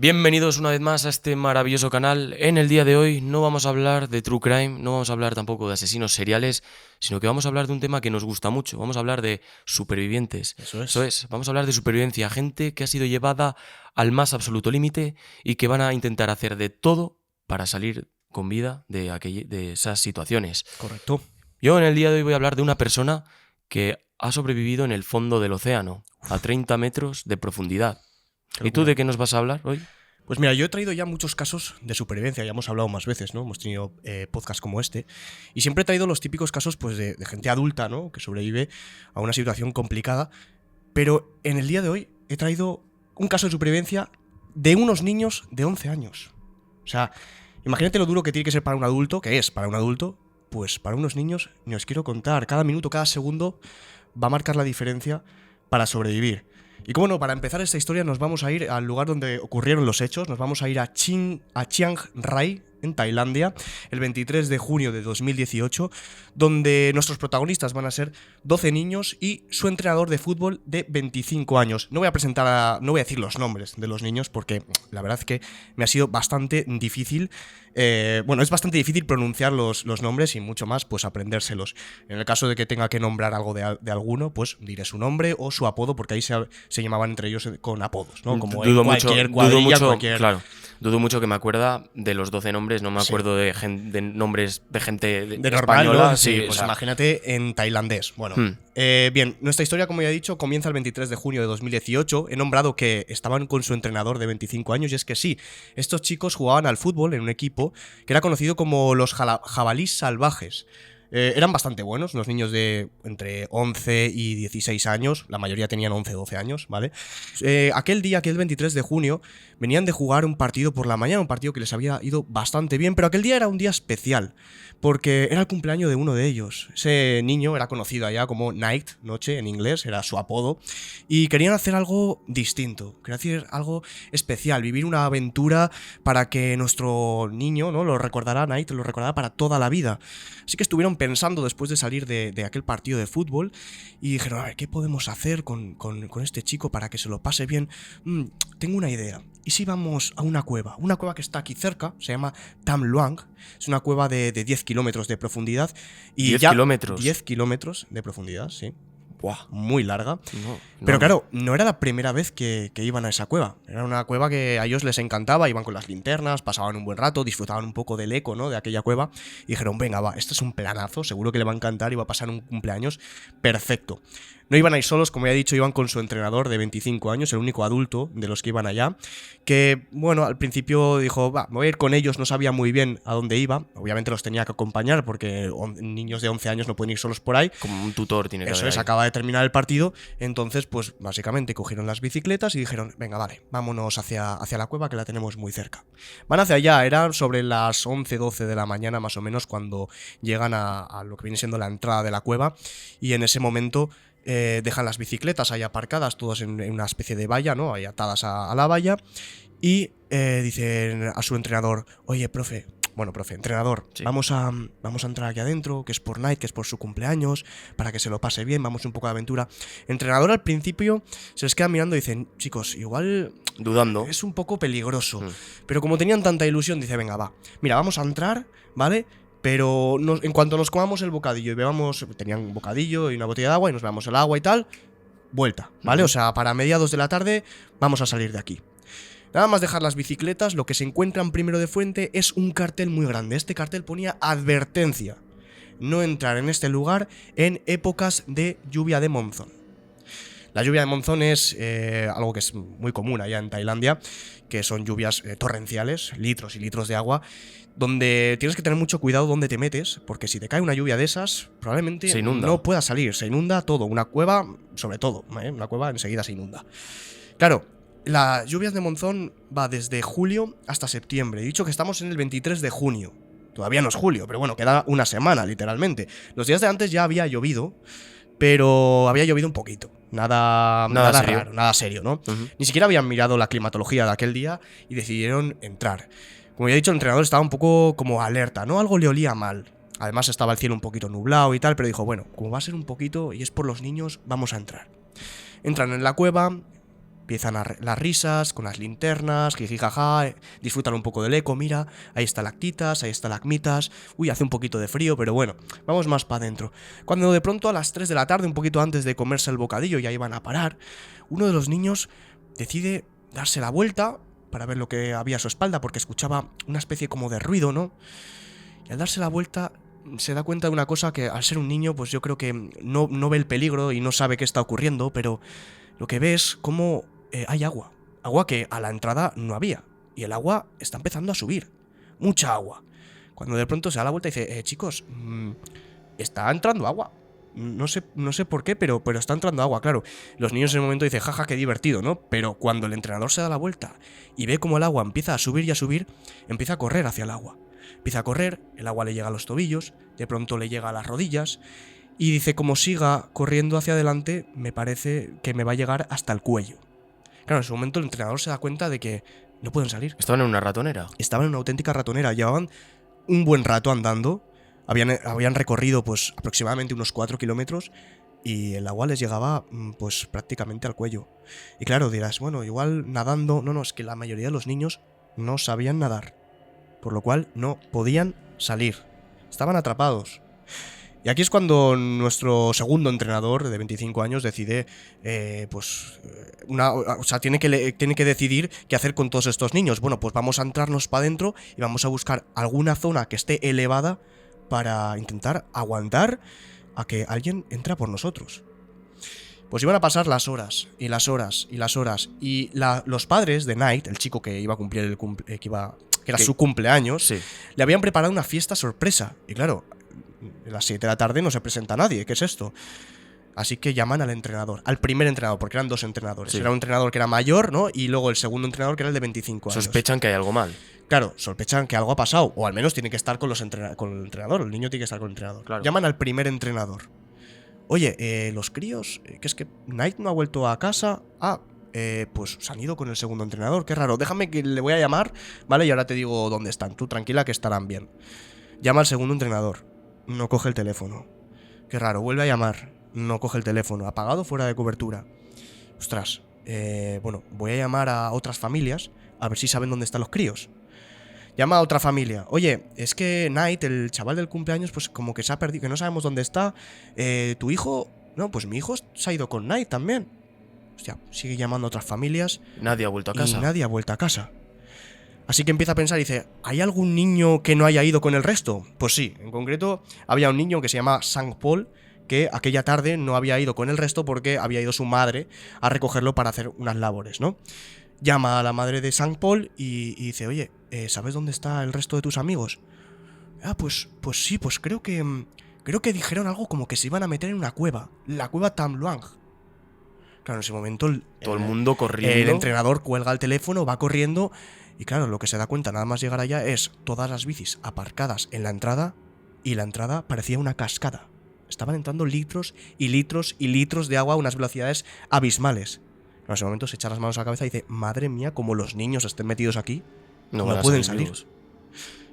Bienvenidos una vez más a este maravilloso canal. En el día de hoy no vamos a hablar de True Crime, no vamos a hablar tampoco de asesinos seriales, sino que vamos a hablar de un tema que nos gusta mucho. Vamos a hablar de supervivientes. Eso es. Vamos a hablar de supervivencia. Gente que ha sido llevada al más absoluto límite y que van a intentar hacer de todo para salir con vida de esas situaciones. Correcto. Yo en el día de hoy voy a hablar de una persona que ha sobrevivido en el fondo del océano, a 30 metros de profundidad. ¿Y tú de qué nos vas a hablar hoy? Pues mira, yo he traído ya muchos casos de supervivencia, ya hemos hablado más veces, ¿no? Hemos tenido podcasts como este, y siempre he traído los típicos casos pues, de gente adulta, ¿no? Que sobrevive a una situación complicada, pero en el día de hoy he traído un caso de supervivencia de unos niños de 11 años. O sea, imagínate lo duro que tiene que ser para un adulto, que es para un adulto, pues para unos niños, ni os quiero contar, cada minuto, cada segundo va a marcar la diferencia para sobrevivir. Y como no, para empezar esta historia nos vamos a ir al lugar donde ocurrieron los hechos, nos vamos a ir a Chiang Rai, en Tailandia, el 23 de junio de 2018, donde nuestros protagonistas van a ser 12 niños y su entrenador de fútbol de 25 años. No voy a decir los nombres de los niños porque la verdad es que me ha sido bastante difícil. Es bastante difícil pronunciar los nombres y mucho más, pues aprendérselos. En el caso de que tenga que nombrar algo de alguno, pues diré su nombre o su apodo, porque ahí se llamaban entre ellos con apodos, ¿no? Como Dudo en cualquier mucho, cuadrilla, cualquier... claro. Dudo mucho que me acuerda de los 12 nombres, no me acuerdo de nombres de gente de normal, española. ¿no? Sí, pues o sea, imagínate en tailandés. Bueno, bien, nuestra historia, como ya he dicho, comienza el 23 de junio de 2018. He nombrado que estaban con su entrenador de 25 años, y es que sí, estos chicos jugaban al fútbol en un equipo que era conocido como los jabalís salvajes. Eran bastante buenos, unos niños de entre 11 y 16 años, la mayoría tenían 11 o 12 años, ¿vale? Aquel 23 de junio, venían de jugar un partido por la mañana, un partido que les había ido bastante bien, pero aquel día era un día especial, porque era el cumpleaños de uno de ellos. Ese niño era conocido allá como Night, noche en inglés, era su apodo, y querían hacer algo distinto, querían hacer algo especial, vivir una aventura para que nuestro niño, ¿no? Lo recordará, Night lo recordará para toda la vida. Así que estuvieron pensando después de salir de aquel partido de fútbol y dijeron, a ver, ¿qué podemos hacer con este chico para que se lo pase bien? Tengo una idea. ¿Y si vamos a una cueva? Una cueva que está aquí cerca, se llama Tam Luang, es una cueva de 10 kilómetros de profundidad. Y 10 ya kilómetros. 10 kilómetros de profundidad, sí. Buah. Muy larga. No. Pero claro, no era la primera vez que iban a esa cueva. Era una cueva que a ellos les encantaba, iban con las linternas, pasaban un buen rato, disfrutaban un poco del eco, ¿no? De aquella cueva. Y dijeron, venga, va, este es un planazo, seguro que le va a encantar y va a pasar un cumpleaños perfecto. No iban a ir solos, como ya he dicho, iban con su entrenador de 25 años, el único adulto de los que iban allá, que, bueno, al principio dijo, va, me voy a ir con ellos, no sabía muy bien a dónde iba, obviamente los tenía que acompañar porque niños de 11 años no pueden ir solos por ahí. Como un tutor tiene que haber. Eso es, ahí. acaba de terminar el partido, entonces, pues, básicamente cogieron las bicicletas y dijeron, venga, vale, vámonos hacia la cueva que la tenemos muy cerca. Van hacia allá, eran sobre las 11, 12 de la mañana más o menos cuando llegan a lo que viene siendo la entrada de la cueva, y en ese momento dejan las bicicletas ahí aparcadas, todas en una especie de valla, ¿no? Ahí atadas a la valla, y dicen a su entrenador, oye, entrenador, Sí. vamos a entrar aquí adentro, que es por Night, que es por su cumpleaños, para que se lo pase bien, vamos un poco de aventura. Entrenador al principio se les queda mirando y dicen, chicos, igual Dudando. es un poco peligroso. Pero como tenían tanta ilusión, dice, venga, va, mira, vamos a entrar, ¿vale? Pero en cuanto nos comamos el bocadillo y bebamos, tenían un bocadillo y una botella de agua y nos bebamos el agua y tal, vuelta, ¿vale? O sea, para mediados de la tarde vamos a salir de aquí. Nada más dejar las bicicletas, lo que se encuentran primero de frente es un cartel muy grande. Este cartel ponía advertencia: no entrar en este lugar en épocas de lluvia de monzón. La lluvia de monzón es algo que es muy común allá en Tailandia, que son lluvias torrenciales, litros y litros de agua, donde tienes que tener mucho cuidado donde te metes, porque si te cae una lluvia de esas, probablemente Se inunda. no puedas salir, se inunda todo, una cueva, sobre todo, una cueva enseguida se inunda. Claro, las lluvias de monzón va desde julio hasta septiembre, he dicho que estamos en el 23 de junio, todavía no es julio, pero bueno, queda una semana literalmente. Los días de antes ya había llovido, pero había llovido un poquito. Nada serio. raro, nada serio, ¿no? Ni siquiera habían mirado la climatología de aquel día y decidieron entrar. Como ya he dicho, el entrenador estaba un poco como alerta, ¿no? Algo le olía mal. Además estaba el cielo un poquito nublado y tal, pero dijo, bueno, como va a ser un poquito y es por los niños, vamos a entrar. Entran en la cueva, Empiezan las risas, con las linternas, jijijaja, disfrutan un poco del eco, mira, ahí estalactitas, ahí estalagmitas, uy, hace un poquito de frío, pero bueno, vamos más para adentro. Cuando de pronto a las 3 de la tarde, un poquito antes de comerse el bocadillo, ya iban a parar, uno de los niños decide darse la vuelta para ver lo que había a su espalda, porque escuchaba una especie como de ruido, ¿no? Y al darse la vuelta se da cuenta de una cosa que al ser un niño, pues yo creo que no ve el peligro y no sabe qué está ocurriendo, pero lo que ve es cómo hay agua. Agua que a la entrada no había. Y el agua está empezando a subir. Mucha agua. Cuando de pronto se da la vuelta y dice, chicos, está entrando agua. No sé por qué, pero está entrando agua, claro. Los niños en el momento dicen, jaja, qué divertido, ¿no? Pero cuando el entrenador se da la vuelta y ve cómo el agua empieza a subir y a subir, empieza a correr hacia el agua. Empieza a correr, el agua le llega a los tobillos, de pronto le llega a las rodillas, y dice, como siga corriendo hacia adelante, me parece que me va a llegar hasta el cuello. Claro, en ese momento el entrenador se da cuenta de que no pueden salir. Estaban en una ratonera. Estaban en una auténtica ratonera, llevaban un buen rato andando, habían recorrido pues aproximadamente unos 4 kilómetros y el agua les llegaba pues prácticamente al cuello. Y claro, dirás, bueno, igual nadando, no, es que la mayoría de los niños no sabían nadar, por lo cual no podían salir, estaban atrapados. Y aquí es cuando nuestro segundo entrenador de 25 años decide, tiene que decidir qué hacer con todos estos niños. Bueno, pues vamos a entrarnos para adentro y vamos a buscar alguna zona que esté elevada para intentar aguantar a que alguien entre por nosotros. Pues iban a pasar las horas, y las horas, y las horas, y los padres de Knight, el chico que iba a cumplir que era su cumpleaños, Sí. le habían preparado una fiesta sorpresa. Y claro, a las 7 de la tarde no se presenta nadie. ¿Qué es esto? Así que llaman al entrenador, al primer entrenador, porque eran dos entrenadores. Sí. Era un entrenador que era mayor, ¿no? Y luego el segundo entrenador que era el de 25 años. Sospechan que hay algo mal. Claro, sospechan que algo ha pasado, o al menos tiene que estar con el entrenador. El niño tiene que estar con el entrenador. Claro. Llaman al primer entrenador. Oye, los críos, que es que Knight no ha vuelto a casa. Pues se han ido con el segundo entrenador, qué raro. Déjame que le voy a llamar, ¿vale? Y ahora te digo dónde están. Tú tranquila que estarán bien. Llama al segundo entrenador. No coge el teléfono. Qué raro, vuelve a llamar. No coge el teléfono. Apagado, fuera de cobertura. Ostras. Bueno, voy a llamar a otras familias a ver si saben dónde están los críos. Llama a otra familia. Oye, es que Knight, el chaval del cumpleaños, pues como que se ha perdido, que no sabemos dónde está. ¿Tu hijo? No, pues mi hijo se ha ido con Knight también. Hostia, sigue llamando a otras familias. Nadie ha vuelto a casa. Y nadie ha vuelto a casa. Así que empieza a pensar y dice, ¿hay algún niño que no haya ido con el resto? Pues sí, en concreto había un niño que se llama St. Paul, que aquella tarde no había ido con el resto porque había ido su madre a recogerlo para hacer unas labores, ¿no? Llama a la madre de St. Paul y dice, oye, ¿sabes dónde está el resto de tus amigos? Pues sí, pues creo que dijeron algo como que se iban a meter en una cueva, la cueva Tam Luang. Claro, en ese momento todo el mundo corriendo. El entrenador cuelga el teléfono, va corriendo y claro, lo que se da cuenta nada más llegar allá es todas las bicis aparcadas en la entrada y la entrada parecía una cascada. Estaban entrando litros y litros y litros de agua a unas velocidades abismales. En ese momento se echa las manos a la cabeza y dice, madre mía, como los niños estén metidos aquí, no pueden salir. Vivos.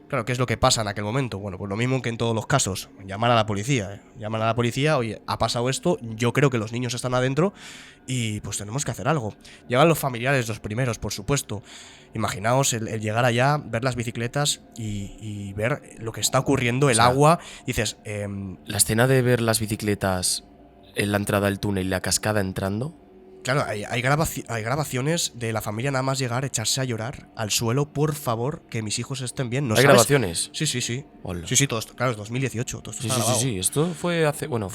Claro, ¿qué es lo que pasa en aquel momento? Bueno, pues lo mismo que en todos los casos. Llamar a la policía. Llamar a la policía, oye, ha pasado esto, yo creo que los niños están adentro y pues tenemos que hacer algo. Llegan los familiares, los primeros, por supuesto. Imaginaos el llegar allá, ver las bicicletas y ver lo que está ocurriendo, el agua. Dices, la escena de ver las bicicletas en la entrada del túnel y la cascada entrando. Claro, hay grabaciones de la familia nada más llegar, echarse a llorar al suelo, por favor, que mis hijos estén bien. ¿No ¿Hay sabes? ¿Grabaciones? Sí. Hola. Sí, todo esto, claro, es 2018, todo esto está grabado. Sí, esto fue hace... Bueno,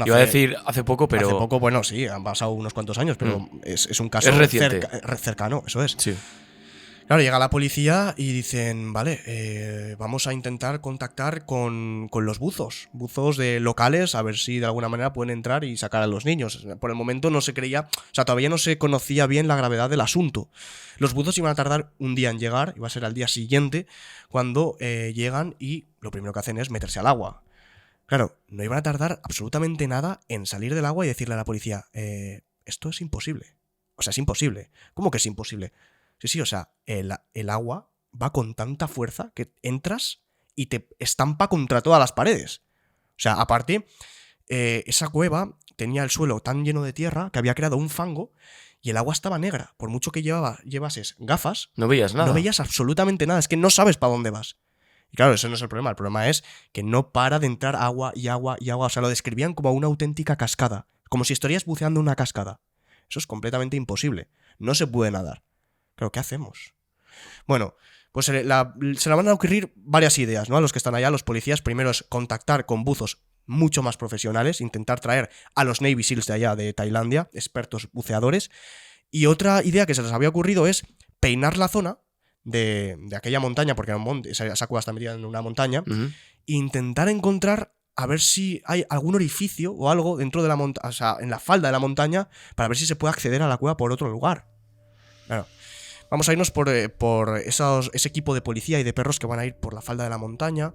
iba a hace decir hace poco, pero... Hace poco, bueno, sí, han pasado unos cuantos años, pero es un caso Es reciente. cercano, eso es. Sí. Claro, llega la policía y dicen, vale, vamos a intentar contactar con los buzos de locales, a ver si de alguna manera pueden entrar y sacar a los niños. Por el momento no se creía, o sea, todavía no se conocía bien la gravedad del asunto. Los buzos iban a tardar un día en llegar, iba a ser al día siguiente, cuando llegan y lo primero que hacen es meterse al agua. Claro, no iban a tardar absolutamente nada en salir del agua y decirle a la policía, esto es imposible. O sea, es imposible. ¿Cómo que es imposible? Sí, o sea, el agua va con tanta fuerza que entras y te estampa contra todas las paredes. O sea, aparte, esa cueva tenía el suelo tan lleno de tierra que había creado un fango y el agua estaba negra. Por mucho que llevases gafas, No veías nada. no veías absolutamente nada. Es que no sabes para dónde vas. Y claro, eso no es el problema. El problema es que no para de entrar agua y agua y agua. O sea, lo describían como una auténtica cascada. Como si estarías buceando en una cascada. Eso es completamente imposible. No se puede nadar. Claro, ¿qué hacemos? Bueno, pues se le van a ocurrir varias ideas, ¿no? A los que están allá, los policías. Primero es contactar con buzos mucho más profesionales, intentar traer a los Navy SEALs de allá de Tailandia, expertos buceadores. Y otra idea que se les había ocurrido es peinar la zona de aquella montaña, porque esa cueva está metida en una montaña, Ujú. e intentar encontrar a ver si hay algún orificio o algo dentro de la montaña, o sea, en la falda de la montaña, para ver si se puede acceder a la cueva por otro lugar. Claro. Vamos a irnos por ese equipo de policía y de perros que van a ir por la falda de la montaña.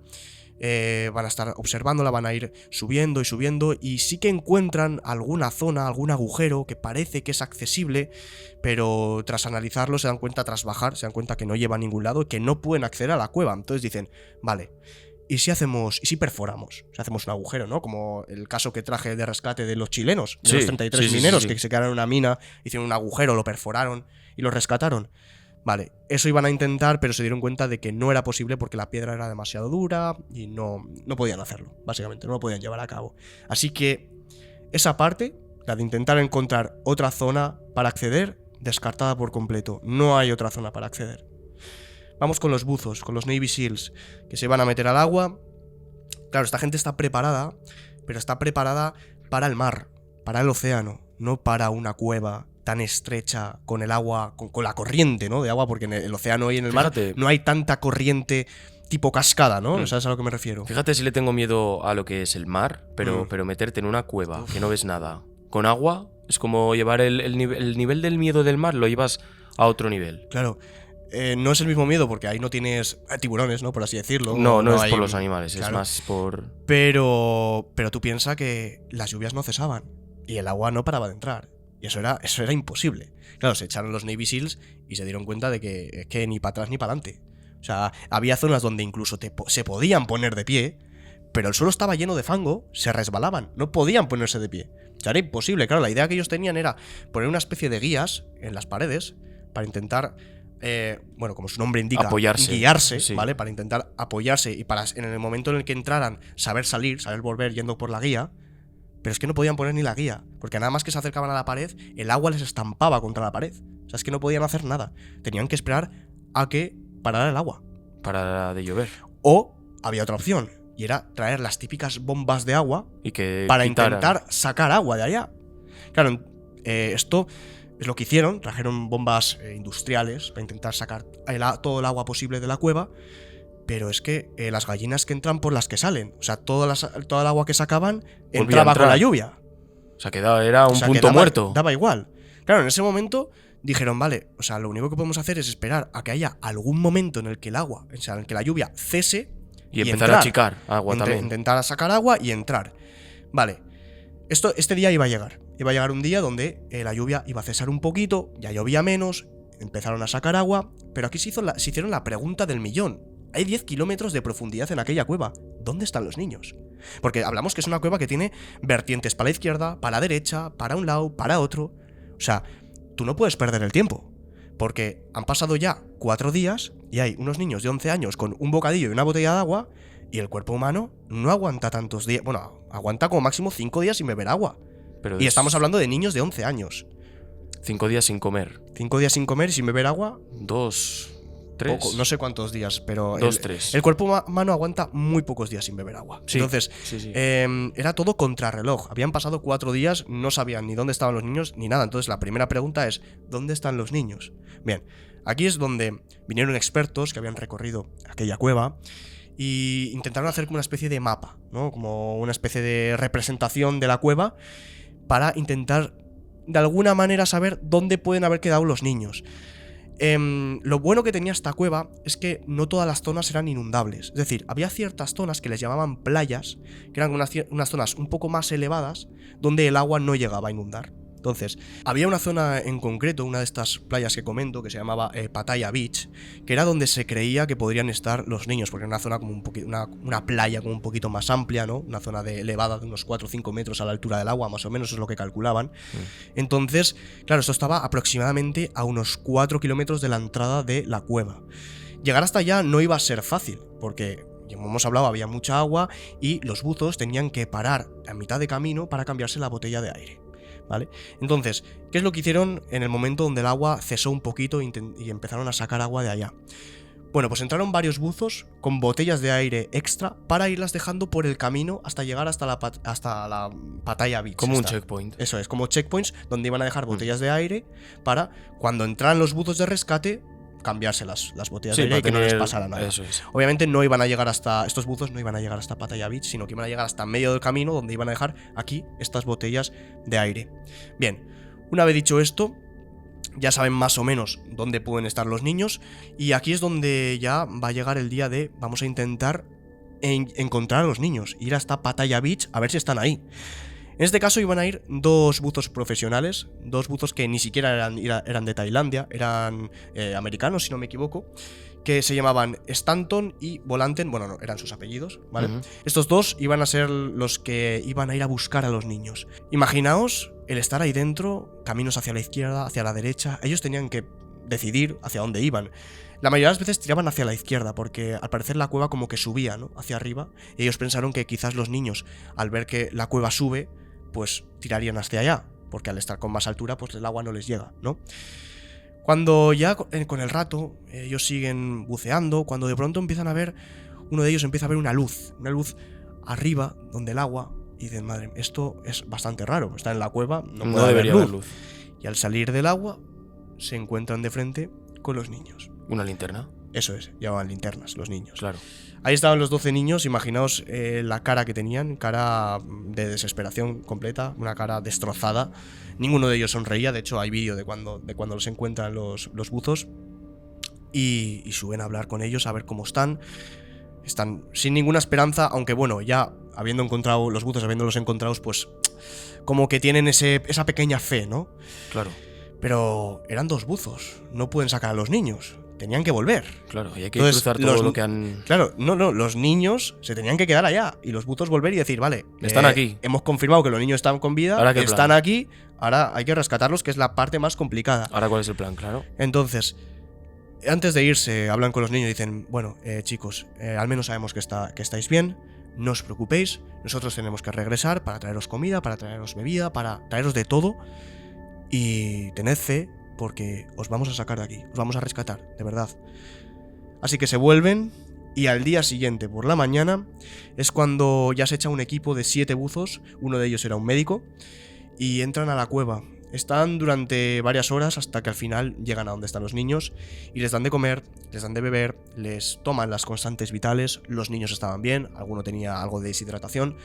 Van a estar observándola, van a ir subiendo y subiendo, y sí que encuentran alguna zona, algún agujero que parece que es accesible, pero tras analizarlo se dan cuenta, tras bajar, se dan cuenta que no lleva a ningún lado y que no pueden acceder a la cueva. Entonces dicen, vale, ¿y si perforamos? Si hacemos un agujero, ¿no? Como el caso que traje de rescate de los chilenos, de Sí, los 33 sí, mineros sí. que se quedaron en una mina, hicieron un agujero, lo perforaron y los rescataron. Vale, eso iban a intentar, pero se dieron cuenta de que no era posible porque la piedra era demasiado dura y no podían hacerlo, básicamente, no lo podían llevar a cabo. Así que esa parte, la de intentar encontrar otra zona para acceder, descartada por completo. No hay otra zona para acceder. Vamos con los buzos, con los Navy SEALs, que se van a meter al agua. Claro, esta gente está preparada, pero está preparada para el mar, para el océano, no para una cueva tan estrecha con el agua, con la corriente, ¿no? De agua, porque en el océano y en el Fíjate. mar no hay tanta corriente tipo cascada, ¿no? ¿Sabes a lo que me refiero? Fíjate si le tengo miedo a lo que es el mar, pero meterte en una cueva que no ves nada con agua es como llevar el nivel del miedo del mar, lo llevas a otro nivel. Claro. No es el mismo miedo porque ahí no tienes tiburones, ¿no? Por así decirlo. No es hay- por los animales, claro. es más por... Pero tú piensas que las lluvias no cesaban y el agua no paraba de entrar. Y eso era imposible. Claro, se echaron los Navy SEALs y se dieron cuenta de que ni para atrás ni para adelante. O sea, había zonas donde incluso se podían poner de pie, pero el suelo estaba lleno de fango, se resbalaban, no podían ponerse de pie. O sea, era imposible. Claro, la idea que ellos tenían era poner una especie de guías en las paredes para intentar, bueno, como su nombre indica, guiarse, sí. ¿vale? Para intentar apoyarse y para en el momento en el que entraran saber salir, saber volver yendo por la guía. Pero es que no podían poner ni la guía, porque nada más que se acercaban a la pared, el agua les estampaba contra la pared. O sea, es que no podían hacer nada. Tenían que esperar a que parara el agua. para de llover. O había otra opción, y era traer las típicas bombas de agua Y que para quitaran. intentar sacar agua de allá. Claro, esto es lo que hicieron. Trajeron bombas industriales para intentar sacar todo el agua posible de la cueva. Pero es que las gallinas que entran por las que salen. O sea, toda el agua que sacaban entraba con la lluvia. O sea, que era un O sea, punto que muerto. Daba igual. Claro, en ese momento dijeron, vale, o sea, lo único que podemos hacer es esperar a que haya algún momento en el que el agua, o sea, en el que la lluvia cese Y empezar entrar. a achicar agua también. Intentar sacar agua y entrar. Vale. Este día iba a llegar. Iba a llegar un día donde la lluvia iba a cesar un poquito, ya llovía menos, empezaron a sacar agua, pero aquí se hicieron la pregunta del millón. Hay 10 kilómetros de profundidad en aquella cueva. ¿Dónde están los niños? Porque hablamos que es una cueva que tiene vertientes para la izquierda, para la derecha, para un lado, para otro. O sea, tú no puedes perder el tiempo. Porque han pasado ya 4 días y hay unos niños de 11 años con un bocadillo y una botella de agua y el cuerpo humano no aguanta tantos días. Bueno, aguanta como máximo 5 días sin beber agua. Pero Y estamos hablando de niños de 11 años. 5 días sin comer. 5 días sin comer y sin beber agua. 2, 3. Poco, no sé cuántos días, pero 2, 3. el cuerpo humano aguanta muy pocos días sin beber agua. Sí, Entonces, sí. era todo contrarreloj. Habían pasado 4 días, no sabían ni dónde estaban los niños ni nada. Entonces, la primera pregunta es, ¿dónde están los niños? Bien, aquí es donde vinieron expertos que habían recorrido aquella cueva y intentaron hacer como una especie de mapa, ¿no? Como una especie de representación de la cueva para intentar, de alguna manera, saber dónde pueden haber quedado los niños. Lo bueno que tenía esta cueva es que no todas las zonas eran inundables. Es decir, había ciertas zonas que les llamaban playas, que eran unas zonas un poco más elevadas, donde el agua no llegaba a inundar. Entonces, había una zona en concreto, una de estas playas que comento, que se llamaba Pattaya Beach, que era donde se creía que podrían estar los niños, porque era una zona como un poquito, una playa como un poquito más amplia, ¿no? Una zona elevada de unos 4 o 5 metros a la altura del agua, más o menos es lo que calculaban. Entonces, claro, esto estaba aproximadamente a unos 4 kilómetros de la entrada de la cueva. Llegar hasta allá no iba a ser fácil, porque, como hemos hablado, había mucha agua y los buzos tenían que parar a mitad de camino para cambiarse la botella de aire, ¿vale? Entonces, ¿qué es lo que hicieron en el momento donde el agua cesó un poquito y empezaron a sacar agua de allá? Bueno, pues entraron varios buzos con botellas de aire extra para irlas dejando por el camino hasta llegar hasta la Pattaya Beach. Como un checkpoint. Eso es, como checkpoints donde iban a dejar botellas de aire para cuando entraran los buzos de rescate cambiarse las botellas de aire y que no les pasara nada. Eso es. Obviamente no iban a llegar hasta, estos buzos no iban a llegar hasta Pattaya Beach, sino que iban a llegar hasta medio del camino donde iban a dejar aquí estas botellas de aire. Bien, una vez dicho esto, ya saben más o menos dónde pueden estar los niños y aquí es donde ya va a llegar el día de vamos a intentar encontrar a los niños, ir hasta Pattaya Beach a ver si están ahí. En este caso iban a ir 2 buzos profesionales, 2 buzos que ni siquiera eran de Tailandia, eran americanos si no me equivoco, que se llamaban Stanton y Volanten, bueno, no, eran sus apellidos, ¿vale? Estos 2 iban a ser los que iban a ir a buscar a los niños. Imaginaos el estar ahí dentro, caminos hacia la izquierda, hacia la derecha, ellos tenían que decidir hacia dónde iban. La mayoría de las veces tiraban hacia la izquierda porque al parecer la cueva como que subía, ¿no? Hacia arriba, y ellos pensaron que quizás los niños, al ver que la cueva sube, pues tirarían hacia allá, porque al estar con más altura, pues el agua no les llega, ¿no? Cuando ya con el rato ellos siguen buceando, cuando de pronto empiezan a ver, uno de ellos empieza a ver una luz arriba, donde el agua, y dicen, madre, esto es bastante raro, está en la cueva, no debería haber luz. Y al salir del agua, se encuentran de frente con los niños. ¿Una linterna? Eso es, llevaban linternas los niños. Claro. Ahí estaban los 12 niños, imaginaos la cara que tenían, cara de desesperación completa, una cara destrozada. Ninguno de ellos sonreía, de hecho hay vídeo de cuando los encuentran los buzos. Y suben a hablar con ellos, a ver cómo están. Están sin ninguna esperanza, aunque bueno, ya habiendo encontrado los buzos, habiéndolos encontrados, pues como que tienen esa pequeña fe, ¿no? Claro. Pero eran 2 buzos, no pueden sacar a los niños. Tenían que volver. Claro, y hay que cruzar todo lo que han... Claro, no, los niños se tenían que quedar allá y los buzos volver y decir, vale, están aquí. Hemos confirmado que los niños están con vida, ¿Ahora qué están plan? aquí, ahora hay que rescatarlos, que es la parte más complicada. ¿Ahora cuál es el plan? Claro. Entonces, antes de irse, hablan con los niños y dicen, bueno, chicos, al menos sabemos que estáis bien, no os preocupéis, nosotros tenemos que regresar para traeros comida, para traeros bebida, para traeros de todo y tened fe, porque os vamos a sacar de aquí, os vamos a rescatar, de verdad. Así que se vuelven y al día siguiente, por la mañana, es cuando ya se echa un equipo de 7 buzos, uno de ellos era un médico, y entran a la cueva. Están durante varias horas hasta que al final llegan a donde están los niños y les dan de comer, les dan de beber, les toman las constantes vitales, los niños estaban bien, alguno tenía algo de deshidratación,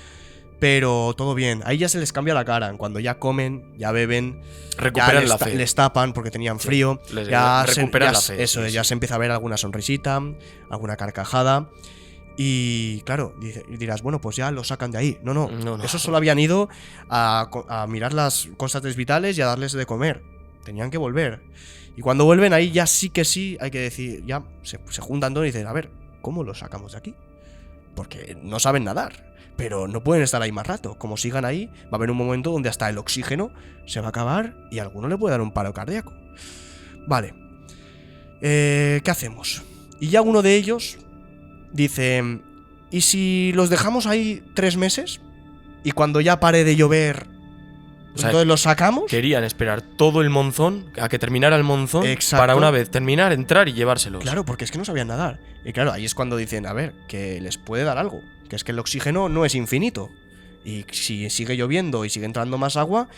pero todo bien. Ahí ya se les cambia la cara. Cuando ya comen, ya beben, recuperan la fe. Les tapan porque tenían frío. Sí, recuperan la fe. Eso, ya se empieza a ver alguna sonrisita, alguna carcajada. Y claro, dirás, bueno, pues ya lo sacan de ahí. No. Esos solo habían ido a mirar las constantes vitales y a darles de comer. Tenían que volver. Y cuando vuelven, ahí ya sí que sí, hay que decir, ya se juntan todos y dicen, a ver, ¿cómo los sacamos de aquí? Porque no saben nadar. Pero no pueden estar ahí más rato. Como sigan ahí, va a haber un momento donde hasta el oxígeno se va a acabar y a alguno le puede dar un paro cardíaco. Vale. ¿Qué hacemos? Y ya uno de ellos dice, ¿y si los dejamos ahí 3 meses? Y cuando ya pare de llover, o sea, entonces los sacamos. Querían esperar todo el monzón, a que terminara el monzón. Exacto. Para una vez terminar, entrar y llevárselos. Claro, porque es que no sabían nadar. Y claro, ahí es cuando dicen, a ver, que les puede dar algo. Que es que el oxígeno no es infinito. Y si sigue lloviendo y sigue entrando más agua,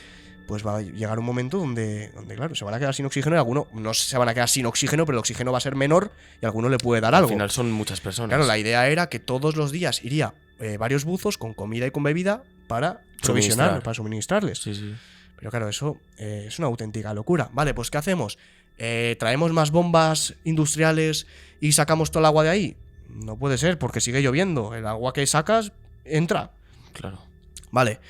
pues va a llegar un momento donde claro, se van a quedar sin oxígeno y algunos no se van a quedar sin oxígeno, pero el oxígeno va a ser menor y a alguno le puede dar algo. Al final son muchas personas. Claro, la idea era que todos los días iría varios buzos con comida y con bebida para provisionar, para suministrarles. Sí. Pero claro, eso es una auténtica locura. Vale, pues ¿qué hacemos? ¿Traemos más bombas industriales y sacamos todo el agua de ahí? No puede ser, porque sigue lloviendo. El agua que sacas entra. Claro. Vale.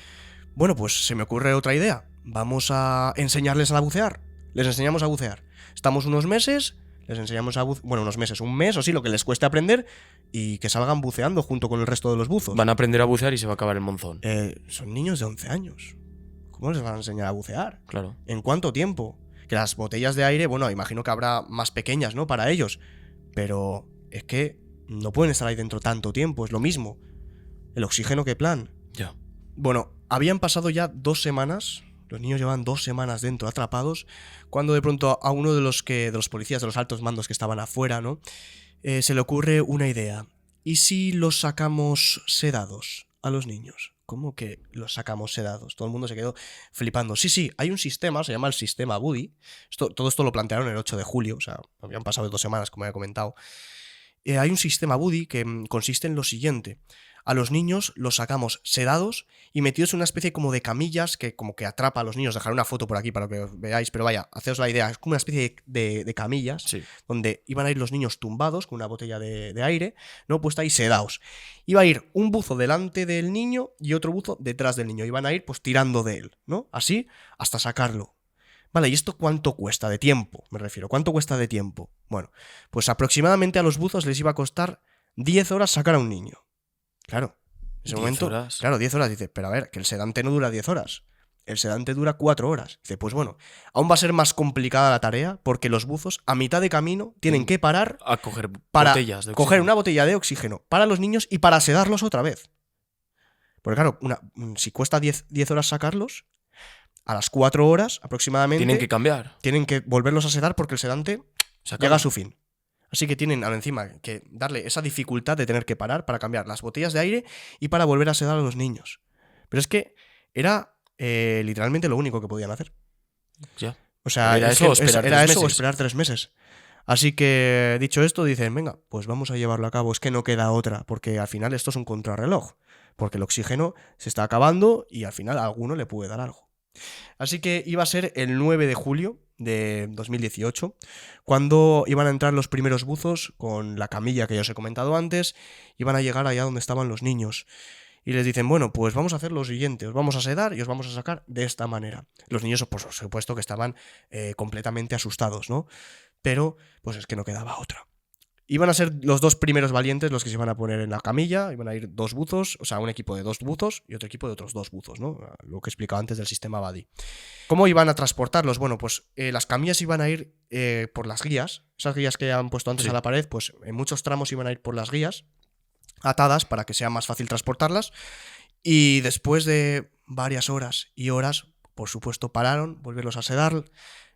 Bueno, pues se me ocurre otra idea. vamos a enseñarles a bucear. Les enseñamos a bucear. Estamos unos meses, les enseñamos a bucear, bueno, unos meses, un mes o sí, lo que les cueste aprender, y que salgan buceando junto con el resto de los buzos. Van a aprender a bucear y se va a acabar el monzón. Son niños de 11 años. ¿Cómo les van a enseñar a bucear? Claro. ¿En cuánto tiempo? Que las botellas de aire, bueno, imagino que habrá más pequeñas, ¿no? Para ellos. Pero es que no pueden estar ahí dentro tanto tiempo, es lo mismo. El oxígeno, ¿qué plan? Ya. Bueno, habían pasado ya 2 semanas. Los niños llevaban 2 semanas dentro atrapados, cuando de pronto a uno de los policías, de los altos mandos que estaban afuera, ¿no? Se le ocurre una idea. ¿Y si los sacamos sedados a los niños? ¿Cómo que los sacamos sedados? Todo el mundo se quedó flipando. Sí, hay un sistema, se llama el sistema Buddy. Todo esto lo plantearon el 8 de julio, o sea, habían pasado 2 semanas, como había comentado. Hay un sistema Buddy que consiste en lo siguiente. A los niños los sacamos sedados y metidos en una especie como de camillas que como que atrapa a los niños. Dejaré una foto por aquí para que os veáis, pero vaya, haceos la idea. Es como una especie de camillas, Sí. donde iban a ir los niños tumbados con una botella de aire, ¿no? Puesta ahí sedados. Iba a ir un buzo delante del niño y otro buzo detrás del niño. Iban a ir pues tirando de él, ¿no? Así hasta sacarlo. Vale, ¿y esto cuánto cuesta de tiempo? Me refiero, ¿cuánto cuesta de tiempo? Bueno, pues aproximadamente a los buzos les iba a costar 10 horas sacar a un niño. Claro, en ese 10 momento, horas. claro, 10 horas. Dice, pero a ver, que el sedante no dura 10 horas. El sedante dura 4 horas. Dice, pues bueno, aún va a ser más complicada la tarea porque los buzos a mitad de camino tienen que parar A coger para botellas de coger oxígeno. una botella de oxígeno para los niños y para sedarlos otra vez. Porque claro, si cuesta 10 horas sacarlos, a las 4 horas aproximadamente Tienen que cambiar. tienen que volverlos a sedar porque el sedante Se llega acaba. a su fin. Así que tienen encima que darle esa dificultad de tener que parar para cambiar las botellas de aire y para volver a sedar a los niños. Pero es que era literalmente lo único que podían hacer. Ya. O sea, Era eso o esperar 3 eso o meses. esperar 3 meses. Así que, dicho esto, dicen, venga, pues vamos a llevarlo a cabo. Es que no queda otra, porque al final esto es un contrarreloj. Porque el oxígeno se está acabando y al final a alguno le puede dar algo. Así que iba a ser el 9 de julio de 2018, cuando iban a entrar los primeros buzos con la camilla que ya os he comentado antes, iban a llegar allá donde estaban los niños. Y les dicen, bueno, pues vamos a hacer lo siguiente, os vamos a sedar y os vamos a sacar de esta manera. Los niños, por supuesto, que estaban completamente asustados, ¿no? Pero, pues es que no quedaba otra. Iban a ser los 2 primeros valientes los que se iban a poner en la camilla, iban a ir 2 buzos, o sea, un equipo de 2 buzos y otro equipo de otros 2 buzos, ¿no? Lo que explicaba antes del sistema Buddy. ¿Cómo iban a transportarlos? Bueno, pues las camillas iban a ir por las guías, esas guías que han puesto antes Sí. a la pared, pues en muchos tramos iban a ir por las guías, atadas para que sea más fácil transportarlas, y después de varias horas y horas, por supuesto, pararon, volverlos a sedar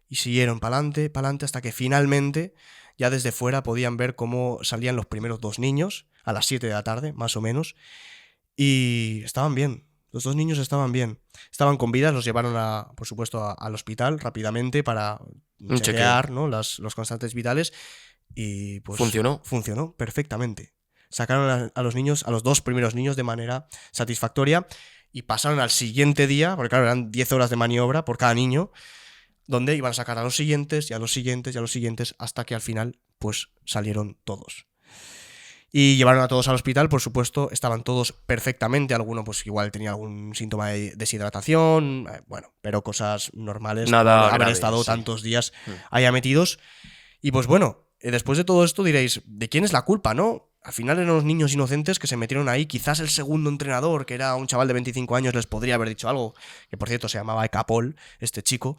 y siguieron para adelante, hasta que finalmente, ya desde fuera, podían ver cómo salían los primeros 2 niños, a las 7 de la tarde, más o menos, y estaban bien. Los 2 niños estaban bien. Estaban con vida, los llevaron, por supuesto, al hospital rápidamente para Un chequear, ¿no? los constantes vitales, y pues Funcionó. Funcionó perfectamente. Sacaron a los niños, a los 2 primeros niños, de manera satisfactoria y pasaron al siguiente día, porque claro, eran 10 horas de maniobra por cada niño, donde iban a sacar a los siguientes y a los siguientes y a los siguientes hasta que al final pues salieron todos. Y llevaron a todos al hospital, por supuesto, estaban todos perfectamente, alguno pues igual tenía algún síntoma de deshidratación, bueno, pero cosas normales, Nada haber grave, estado sí. tantos días allá metidos. Y pues bueno, después de todo esto diréis, ¿de quién es la culpa, no? Al final eran los niños inocentes que se metieron ahí. Quizás el segundo entrenador, que era un chaval de 25 años, les podría haber dicho algo, que por cierto se llamaba Ecapol, este chico.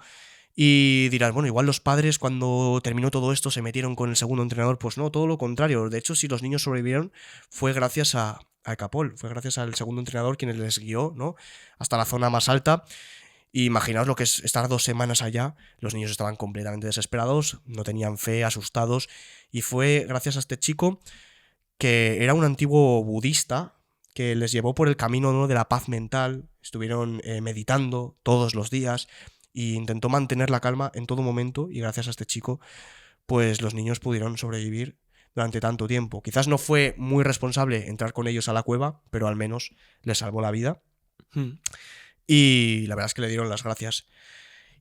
Y dirás, bueno, igual los padres cuando terminó todo esto se metieron con el segundo entrenador. Pues no, todo lo contrario. De hecho, si los niños sobrevivieron fue gracias a Ecapol, fue gracias al segundo entrenador quien les guió, ¿no? Hasta la zona más alta. Y imaginaos lo que es estar 2 semanas allá. Los niños estaban completamente desesperados, no tenían fe, asustados. Y fue gracias a este chico, que era un antiguo budista, que les llevó por el camino, ¿no?, de la paz mental. Estuvieron meditando todos los días e intentó mantener la calma en todo momento, y gracias a este chico pues los niños pudieron sobrevivir durante tanto tiempo. Quizás no fue muy responsable entrar con ellos a la cueva, pero al menos les salvó la vida. Y la verdad es que le dieron las gracias.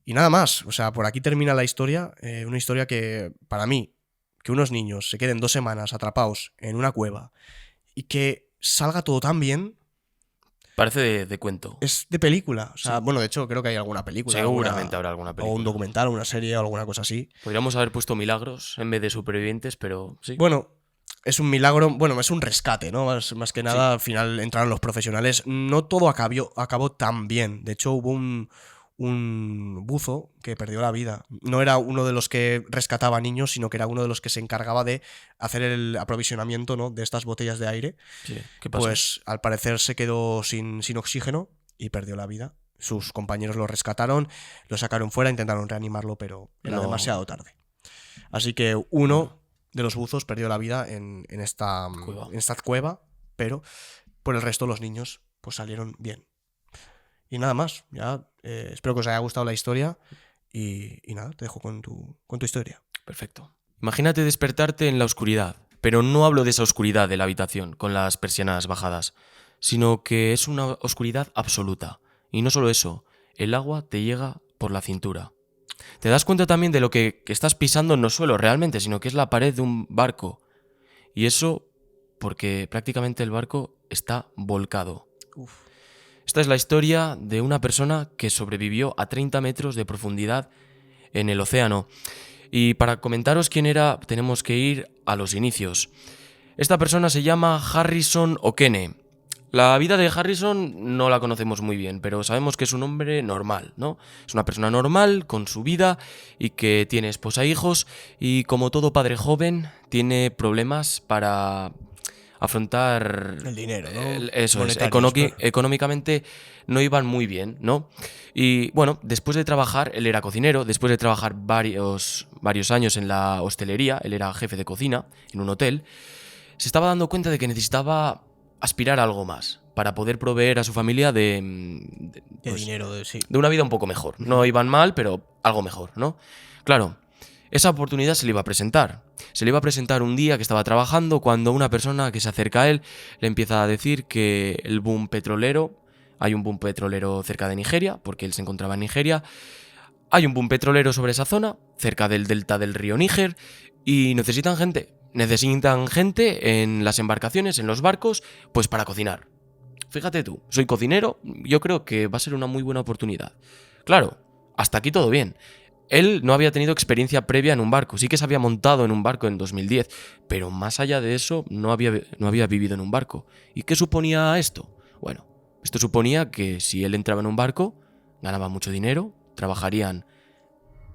Y nada más, o sea, por aquí termina la historia, una historia que para mí, que unos niños se queden 2 semanas atrapados en una cueva y que salga todo tan bien. Parece de cuento. Es de película. O sea, bueno, de hecho, creo que hay alguna película. Seguramente habrá alguna película. O un documental, una serie o alguna cosa así. Podríamos haber puesto Milagros en vez de Supervivientes, pero sí. Bueno, es un milagro, bueno, es un rescate, ¿no? Más que nada, al final entraron los profesionales. No todo acabó tan bien. De hecho, hubo un buzo que perdió la vida. No era uno de los que rescataba niños, sino que era uno de los que se encargaba de hacer el aprovisionamiento, ¿no?, de estas botellas de aire. Sí. ¿Qué pasó? Pues al parecer se quedó sin oxígeno y perdió la vida. Sus compañeros lo rescataron, lo sacaron fuera, intentaron reanimarlo, pero era demasiado tarde. Así que uno de los buzos perdió la vida en esta cueva, pero por el resto los niños pues salieron bien. Y nada más, ya espero que os haya gustado la historia y nada, te dejo con tu historia. Perfecto. Imagínate despertarte en la oscuridad, pero no hablo de esa oscuridad de la habitación con las persianas bajadas, sino que es una oscuridad absoluta. Y no solo eso, el agua te llega por la cintura. Te das cuenta también de lo que estás pisando no suelo realmente, sino que es la pared de un barco. Y eso porque prácticamente el barco está volcado. Uf. Esta es la historia de una persona que sobrevivió a 30 metros de profundidad en el océano. Y para comentaros quién era, tenemos que ir a los inicios. Esta persona se llama Harrison O'Kene. La vida de Harrison no la conocemos muy bien, pero sabemos que es un hombre normal, ¿no? Es una persona normal, con su vida, y que tiene esposa e hijos, y como todo padre joven, tiene problemas para afrontar el dinero, ¿no? Eso es, económicamente no iban muy bien, ¿no? Y bueno, después de trabajar, él era cocinero, después de trabajar varios años en la hostelería, él era jefe de cocina en un hotel, se estaba dando cuenta de que necesitaba aspirar a algo más para poder proveer a su familia de dinero, sí. De una vida un poco mejor. No iban mal, pero algo mejor, ¿no? Claro, esa oportunidad se le iba a presentar. Se le iba a presentar un día que estaba trabajando cuando una persona que se acerca a él le empieza a decir que el boom petrolero, hay un boom petrolero cerca de Nigeria, porque él se encontraba en Nigeria, hay un boom petrolero sobre esa zona, cerca del delta del río Níger, y necesitan gente en las embarcaciones, en los barcos, pues para cocinar. Fíjate tú, soy cocinero, yo creo que va a ser una muy buena oportunidad. Claro, hasta aquí todo bien. Él no había tenido experiencia previa en un barco, sí que se había montado en un barco en 2010, pero más allá de eso no había vivido en un barco. ¿Y qué suponía esto? Bueno, esto suponía que si él entraba en un barco, ganaba mucho dinero, trabajarían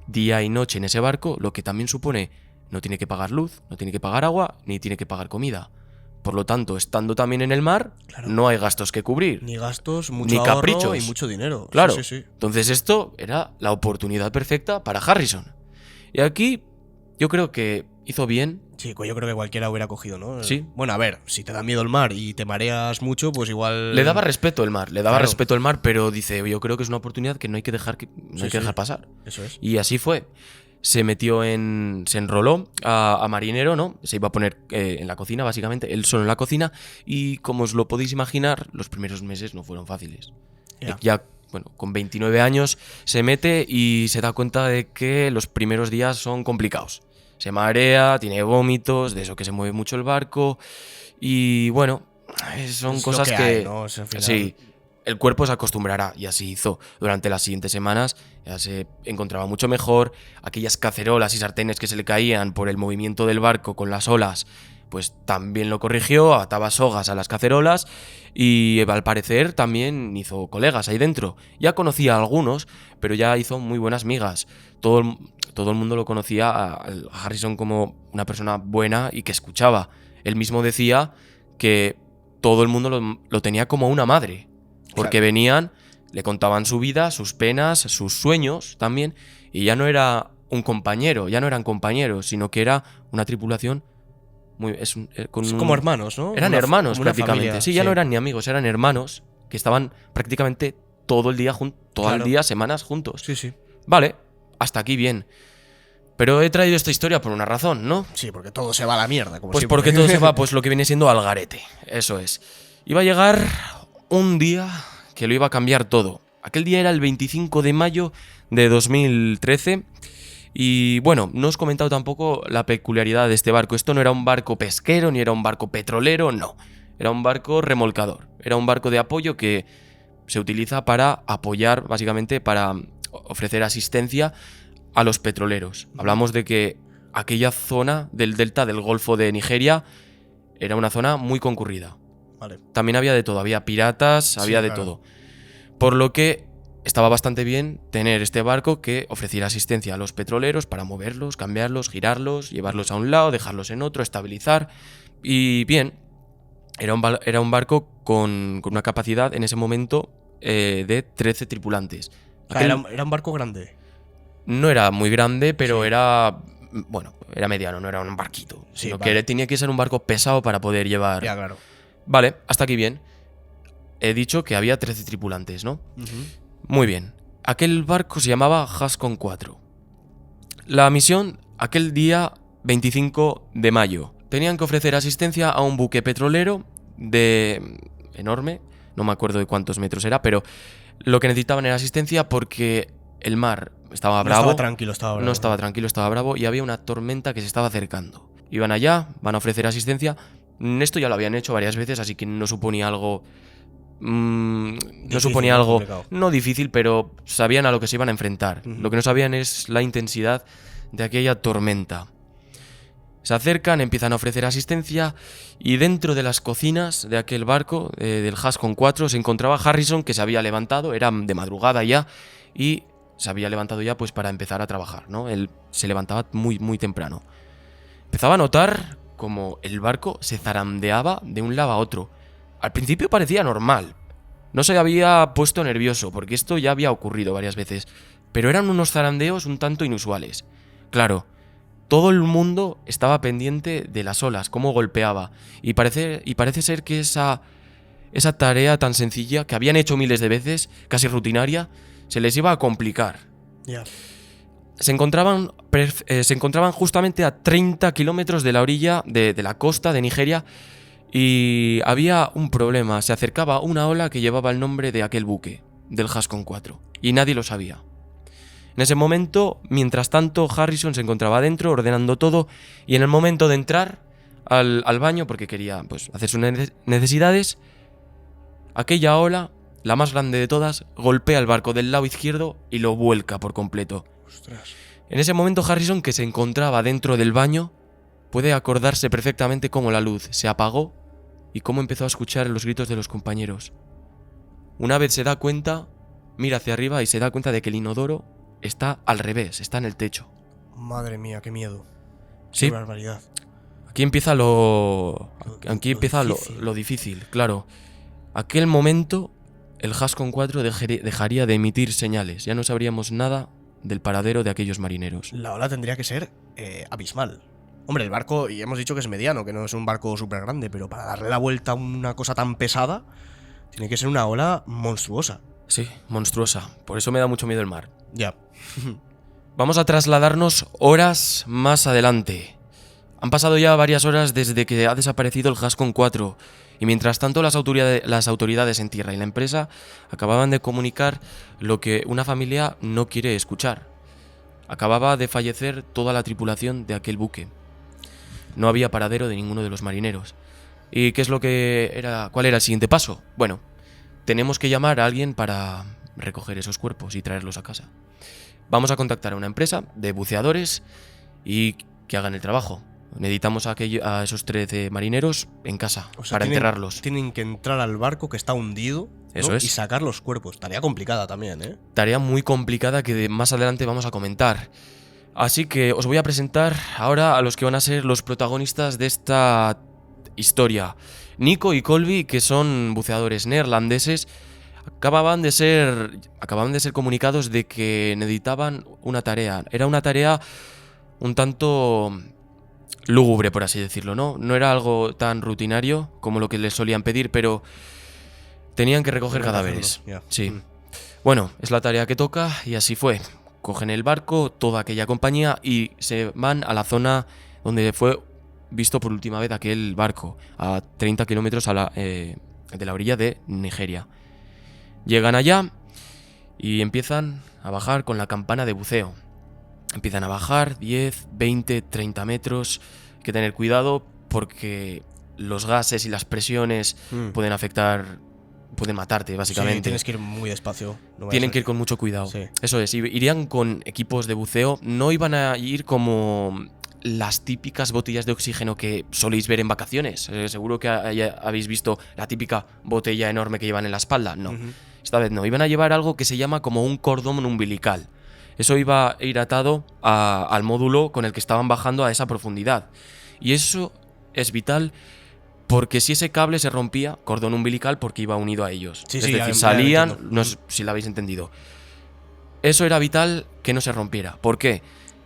día y noche en ese barco, lo que también supone no tiene que pagar luz, no tiene que pagar agua, ni tiene que pagar comida. Por lo tanto, estando también en el mar, claro, no hay gastos que cubrir. Ni gastos, mucho ni caprichos y mucho dinero. Claro. Sí. Entonces esto era la oportunidad perfecta para Harrison. Y aquí yo creo que hizo bien. Sí, pues yo creo que cualquiera hubiera cogido, ¿no? Sí. Bueno, a ver, si te da miedo el mar y te mareas mucho, pues igual... Le daba respeto el mar, respeto el mar, pero dice, yo creo que es una oportunidad que no hay que dejar, dejar pasar. Eso es. Y así fue. Se enroló a marinero, ¿no? Se iba a poner en la cocina, básicamente, él solo en la cocina, y como os lo podéis imaginar, los primeros meses no fueron fáciles. Ya, bueno, con 29 años se mete y se da cuenta de que los primeros días son complicados. Se marea, tiene vómitos, de eso que se mueve mucho el barco, y bueno, son cosas que... hay, ¿no? Es al final... Sí. El cuerpo se acostumbrará, y así hizo. Durante las siguientes semanas ya se encontraba mucho mejor. Aquellas cacerolas y sartenes que se le caían por el movimiento del barco con las olas, pues también lo corrigió, ataba sogas a las cacerolas y al parecer también hizo colegas ahí dentro. Ya conocía a algunos, pero ya hizo muy buenas migas. Todo el mundo lo conocía a Harrison como una persona buena y que escuchaba. Él mismo decía que todo el mundo lo tenía como una madre. Porque venían, le contaban su vida, sus penas, sus sueños también, y ya no era un compañero, ya no eran compañeros, sino que era una tripulación como hermanos, ¿no? Eran hermanos prácticamente. Familia, sí, ya no eran ni amigos, eran hermanos que estaban prácticamente todo el día semanas juntos. Sí. Vale, hasta aquí bien. Pero he traído esta historia por una razón, ¿no? Sí, porque todo se va a la mierda, como pues siempre. Porque todo se va, pues lo que viene siendo al garete. Eso es. Iba a llegar un día que lo iba a cambiar todo. Aquel día era el 25 de mayo de 2013 y bueno, no os he comentado tampoco la peculiaridad de este barco. Esto no era un barco pesquero ni era un barco petrolero, no. Era un barco remolcador. Era un barco de apoyo que se utiliza para apoyar, básicamente, para ofrecer asistencia a los petroleros. Hablamos de que aquella zona del delta del Golfo de Nigeria era una zona muy concurrida. Vale. También había de todo, había piratas, había de todo. Por lo que estaba bastante bien tener este barco que ofreciera asistencia a los petroleros para moverlos, cambiarlos, girarlos, llevarlos a un lado, dejarlos en otro, estabilizar. Y bien, era un barco con una capacidad en ese momento de 13 tripulantes. O sea, era un barco grande. No era muy grande, pero era... Bueno, era mediano, no era un barquito. Sí, sino vale. que tenía que ser un barco pesado para poder llevar... Ya, claro. Vale, hasta aquí bien. He dicho que había 13 tripulantes, ¿no? Muy bien. Aquel barco se llamaba Hascon 4. La misión, aquel día 25 de mayo. Tenían que ofrecer asistencia a un buque petrolero enorme. No me acuerdo de cuántos metros era, pero lo que necesitaban era asistencia porque el mar estaba bravo. No estaba tranquilo, estaba bravo. No estaba tranquilo, estaba bravo y había una tormenta que se estaba acercando. Iban allá, van a ofrecer asistencia. Esto ya lo habían hecho varias veces, así que no suponía algo... no suponía algo complicado. no difícil, pero sabían a lo que se iban a enfrentar. Lo que no sabían es la intensidad de aquella tormenta. Se acercan, empiezan a ofrecer asistencia y dentro de las cocinas de aquel barco, del Hascon 4, se encontraba Harrison, que se había levantado, era de madrugada ya, y se había levantado ya pues para empezar a trabajar, ¿no? Él se levantaba muy, muy temprano. Empezaba a notar como el barco se zarandeaba de un lado a otro. Al principio parecía normal. No se había puesto nervioso, porque esto ya había ocurrido varias veces. Pero eran unos zarandeos un tanto inusuales. Claro, todo el mundo estaba pendiente de las olas, cómo golpeaba. Y parece ser que esa tarea tan sencilla, que habían hecho miles de veces, casi rutinaria, se les iba a complicar. Ya. Se encontraban justamente a 30 kilómetros de la orilla de la costa de Nigeria. Y había un problema, se acercaba una ola que llevaba el nombre de aquel buque, del Hascon 4, y nadie lo sabía. En ese momento, mientras tanto, Harrison se encontraba adentro ordenando todo, y en el momento de entrar al baño, porque quería pues, hacer sus necesidades, aquella ola, la más grande de todas, golpea el barco del lado izquierdo y lo vuelca por completo. Ostras. En ese momento, Harrison, que se encontraba dentro del baño, puede acordarse perfectamente cómo la luz se apagó y cómo empezó a escuchar los gritos de los compañeros. Una vez se da cuenta, mira hacia arriba y se da cuenta de que el inodoro está al revés, está en el techo. Madre mía, qué miedo. Sí. Qué barbaridad. Aquí empieza lo difícil. difícil, claro. Aquel momento, el Hascon 4 dejaría de emitir señales. Ya no sabríamos nada del paradero de aquellos marineros. La ola tendría que ser abismal. Hombre, el barco, y hemos dicho que es mediano, que no es un barco súper grande, pero para darle la vuelta a una cosa tan pesada, tiene que ser una ola monstruosa. Sí, monstruosa. Por eso me da mucho miedo el mar. Ya. Vamos a trasladarnos horas más adelante. Han pasado ya varias horas desde que ha desaparecido el Hascon 4, y mientras tanto las autoridades en tierra y la empresa acababan de comunicar lo que una familia no quiere escuchar. Acababa de fallecer toda la tripulación de aquel buque. No había paradero de ninguno de los marineros. ¿Y qué es lo que era? ¿Cuál era el siguiente paso? Bueno, tenemos que llamar a alguien para recoger esos cuerpos y traerlos a casa. Vamos a contactar a una empresa de buceadores y que hagan el trabajo. Necesitamos a esos 13 marineros en casa, O sea, para enterrarlos. Tienen que entrar al barco que está hundido, ¿no? Eso es. Y sacar los cuerpos. Tarea complicada también, ¿eh? Tarea muy complicada que más adelante vamos a comentar. Así que os voy a presentar ahora a los que van a ser los protagonistas de esta historia. Nico y Colby, que son buceadores neerlandeses, acababan de ser comunicados de que necesitaban una tarea. Era una tarea un tanto lúgubre, por así decirlo, ¿no? No era algo tan rutinario como lo que les solían pedir, pero tenían que recoger cadáveres. Sí. Bueno, es la tarea que toca y así fue. Cogen el barco, toda aquella compañía, y se van a la zona donde fue visto por última vez aquel barco, a 30 kilómetros de la orilla de Nigeria. Llegan allá y empiezan a bajar con la campana de buceo. Empiezan a bajar 10, 20, 30 metros. Hay que tener cuidado porque los gases y las presiones pueden afectar, pueden matarte, básicamente. Sí, tienes que ir muy despacio. Tienen que ir con mucho cuidado. Sí. Eso es, irían con equipos de buceo, no iban a ir como las típicas botellas de oxígeno que soléis ver en vacaciones. Seguro que habéis visto la típica botella enorme que llevan en la espalda. No, esta vez no. Iban a llevar algo que se llama como un cordón umbilical. Eso iba a ir atado al módulo con el que estaban bajando a esa profundidad. Y eso es vital porque si ese cable se rompía, cordón umbilical, porque iba unido a ellos. Sí, es sí, decir, ya salían, no sé si lo habéis entendido. Eso era vital que no se rompiera. ¿Por qué?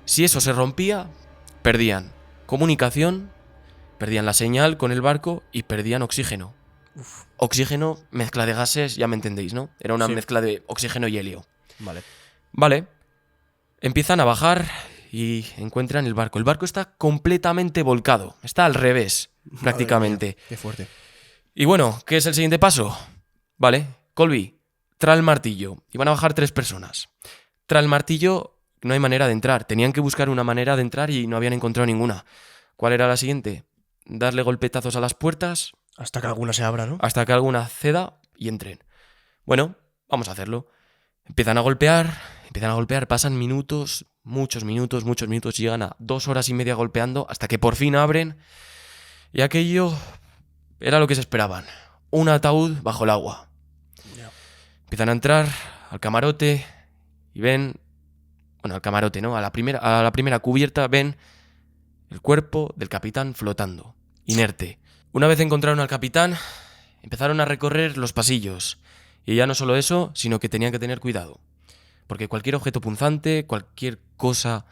Si eso se rompía, perdían comunicación, perdían la señal con el barco y perdían oxígeno. Oxígeno, mezcla de gases, ya me entendéis, ¿no? Era una mezcla de oxígeno y helio. Vale. Empiezan a bajar y encuentran el barco. El barco está completamente volcado. Está al revés, prácticamente. Qué fuerte. Y bueno, ¿qué es el siguiente paso? Vale, Colby, trae el martillo. Y van a bajar 3 personas. Trae el martillo, no hay manera de entrar. Tenían que buscar una manera de entrar y no habían encontrado ninguna. ¿Cuál era la siguiente? Darle golpetazos a las puertas. Hasta que alguna se abra, ¿no? Hasta que alguna ceda y entren. Bueno, vamos a hacerlo. Empiezan a golpear, pasan minutos, muchos minutos, llegan a 2 horas y media golpeando hasta que por fin abren. Y aquello era lo que se esperaban. Un ataúd bajo el agua. Empiezan a entrar al camarote y ven... Bueno, al camarote, ¿no? A la primera cubierta ven el cuerpo del capitán flotando, inerte. Una vez encontraron al capitán, empezaron a recorrer los pasillos. Y ya no solo eso, sino que tenían que tener cuidado. Porque cualquier objeto punzante, cualquier cosa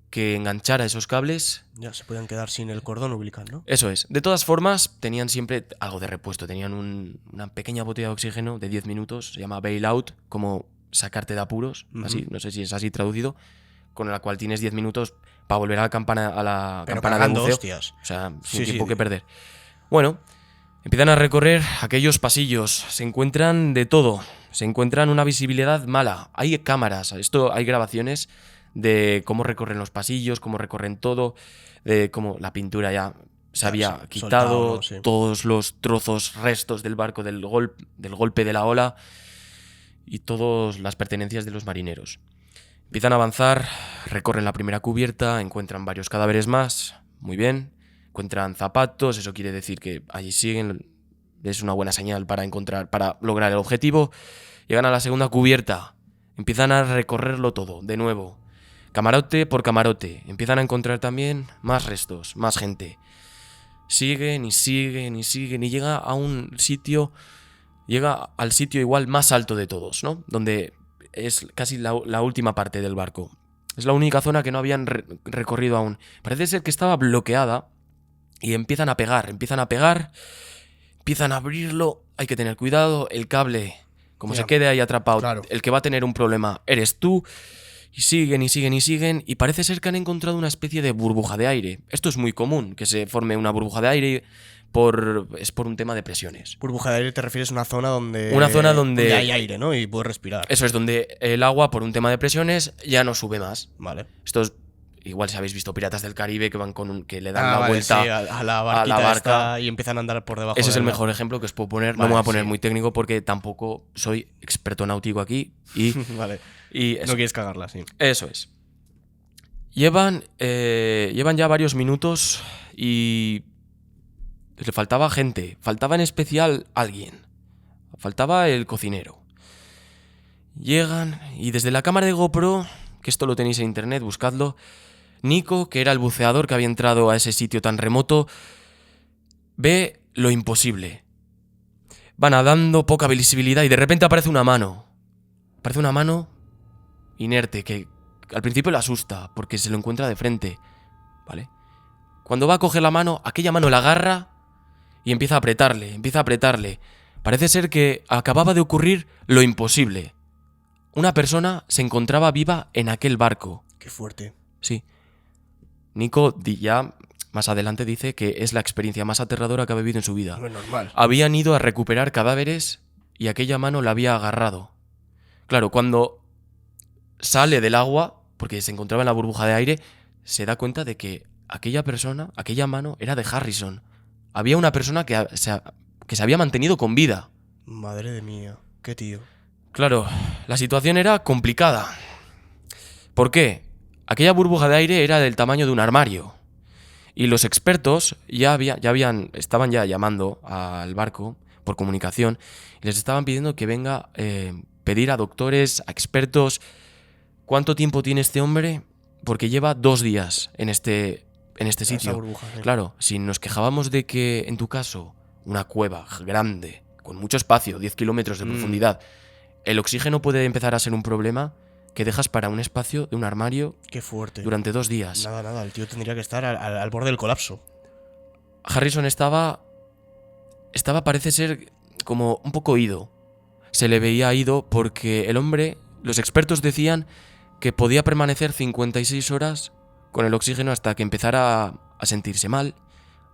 que enganchara esos cables... Ya se podían quedar sin el cordón umbilical, ¿no? Eso es. De todas formas, tenían siempre algo de repuesto. Tenían una pequeña botella de oxígeno de 10 minutos, se llama bailout, como sacarte de apuros, así, no sé si es así traducido, con la cual tienes 10 minutos para volver a la campana de buceo. Hostias. O sea, sin tiempo que perder. Bueno, empiezan a recorrer aquellos pasillos, se encuentran de todo, se encuentran una visibilidad mala. Hay cámaras, hay grabaciones de cómo recorren los pasillos, cómo recorren todo, de cómo la pintura ya se había quitado, soltado, ¿no? todos los trozos, restos del barco, del golpe de la ola y todas las pertenencias de los marineros. Empiezan a avanzar, recorren la primera cubierta, encuentran varios cadáveres más, muy bien, encuentran zapatos, eso quiere decir que allí siguen, es una buena señal para lograr el objetivo. Llegan a la segunda cubierta, empiezan a recorrerlo todo, de nuevo, camarote por camarote, empiezan a encontrar también más restos, más gente. Siguen y llega al sitio igual más alto de todos, ¿no? Donde es casi la última parte del barco. Es la única zona que no habían recorrido aún. Parece ser que estaba bloqueada y empiezan a pegar, empiezan a abrirlo. Hay que tener cuidado, el cable, como se quede ahí atrapado, claro. El que va a tener un problema eres tú. Y siguen y parece ser que han encontrado una especie de burbuja de aire. Esto es muy común, que se forme una burbuja de aire es por un tema de presiones. Burbuja de aire te refieres a una zona donde hay aire, ¿no? Y puedes respirar. Eso es, donde el agua, por un tema de presiones, ya no sube más. Vale. Esto es, igual si habéis visto Piratas del Caribe que van que le dan la vuelta a la barca y empiezan a andar por debajo. Ese es el mejor ejemplo que os puedo poner. No me voy a poner muy técnico porque tampoco soy experto náutico aquí. Y, vale. Y no quieres cagarla, sí. Eso es. Llevan ya varios minutos y le faltaba gente. Faltaba en especial alguien. Faltaba el cocinero. Llegan y desde la cámara de GoPro, que esto lo tenéis en internet, buscadlo, Nico, que era el buceador que había entrado a ese sitio tan remoto, ve lo imposible. Va nadando, poca visibilidad y de repente aparece una mano. Aparece una mano inerte que al principio le asusta porque se lo encuentra de frente, ¿vale? Cuando va a coger la mano, aquella mano la agarra y empieza a apretarle. Parece ser que acababa de ocurrir lo imposible. Una persona se encontraba viva en aquel barco. Qué fuerte. Sí. Nico ya más adelante dice que es la experiencia más aterradora que ha vivido en su vida. No es normal. Habían ido a recuperar cadáveres y aquella mano la había agarrado. Claro, cuando sale del agua, porque se encontraba en la burbuja de aire, se da cuenta de que aquella persona, aquella mano, era de Harrison. había una persona que se había mantenido con vida. Madre de mía, qué tío. Claro, la situación era complicada. ¿Por qué? Aquella burbuja de aire era del tamaño de un armario. Y los expertos estaban ya llamando al barco por comunicación y les estaban pidiendo que venga pedir a doctores, a expertos. ¿Cuánto tiempo tiene este hombre? Porque lleva 2 días en este sitio. Burbuja, sí. Claro, si nos quejábamos de que en tu caso una cueva grande, con mucho espacio, 10 kilómetros de profundidad, el oxígeno puede empezar a ser un problema que dejas para un espacio de un armario. Qué fuerte. Durante 2 días. Nada, el tío tendría que estar al borde del colapso. Harrison estaba, parece ser, como un poco ido. Se le veía ido porque el hombre, los expertos decían que podía permanecer 56 horas con el oxígeno hasta que empezara a sentirse mal,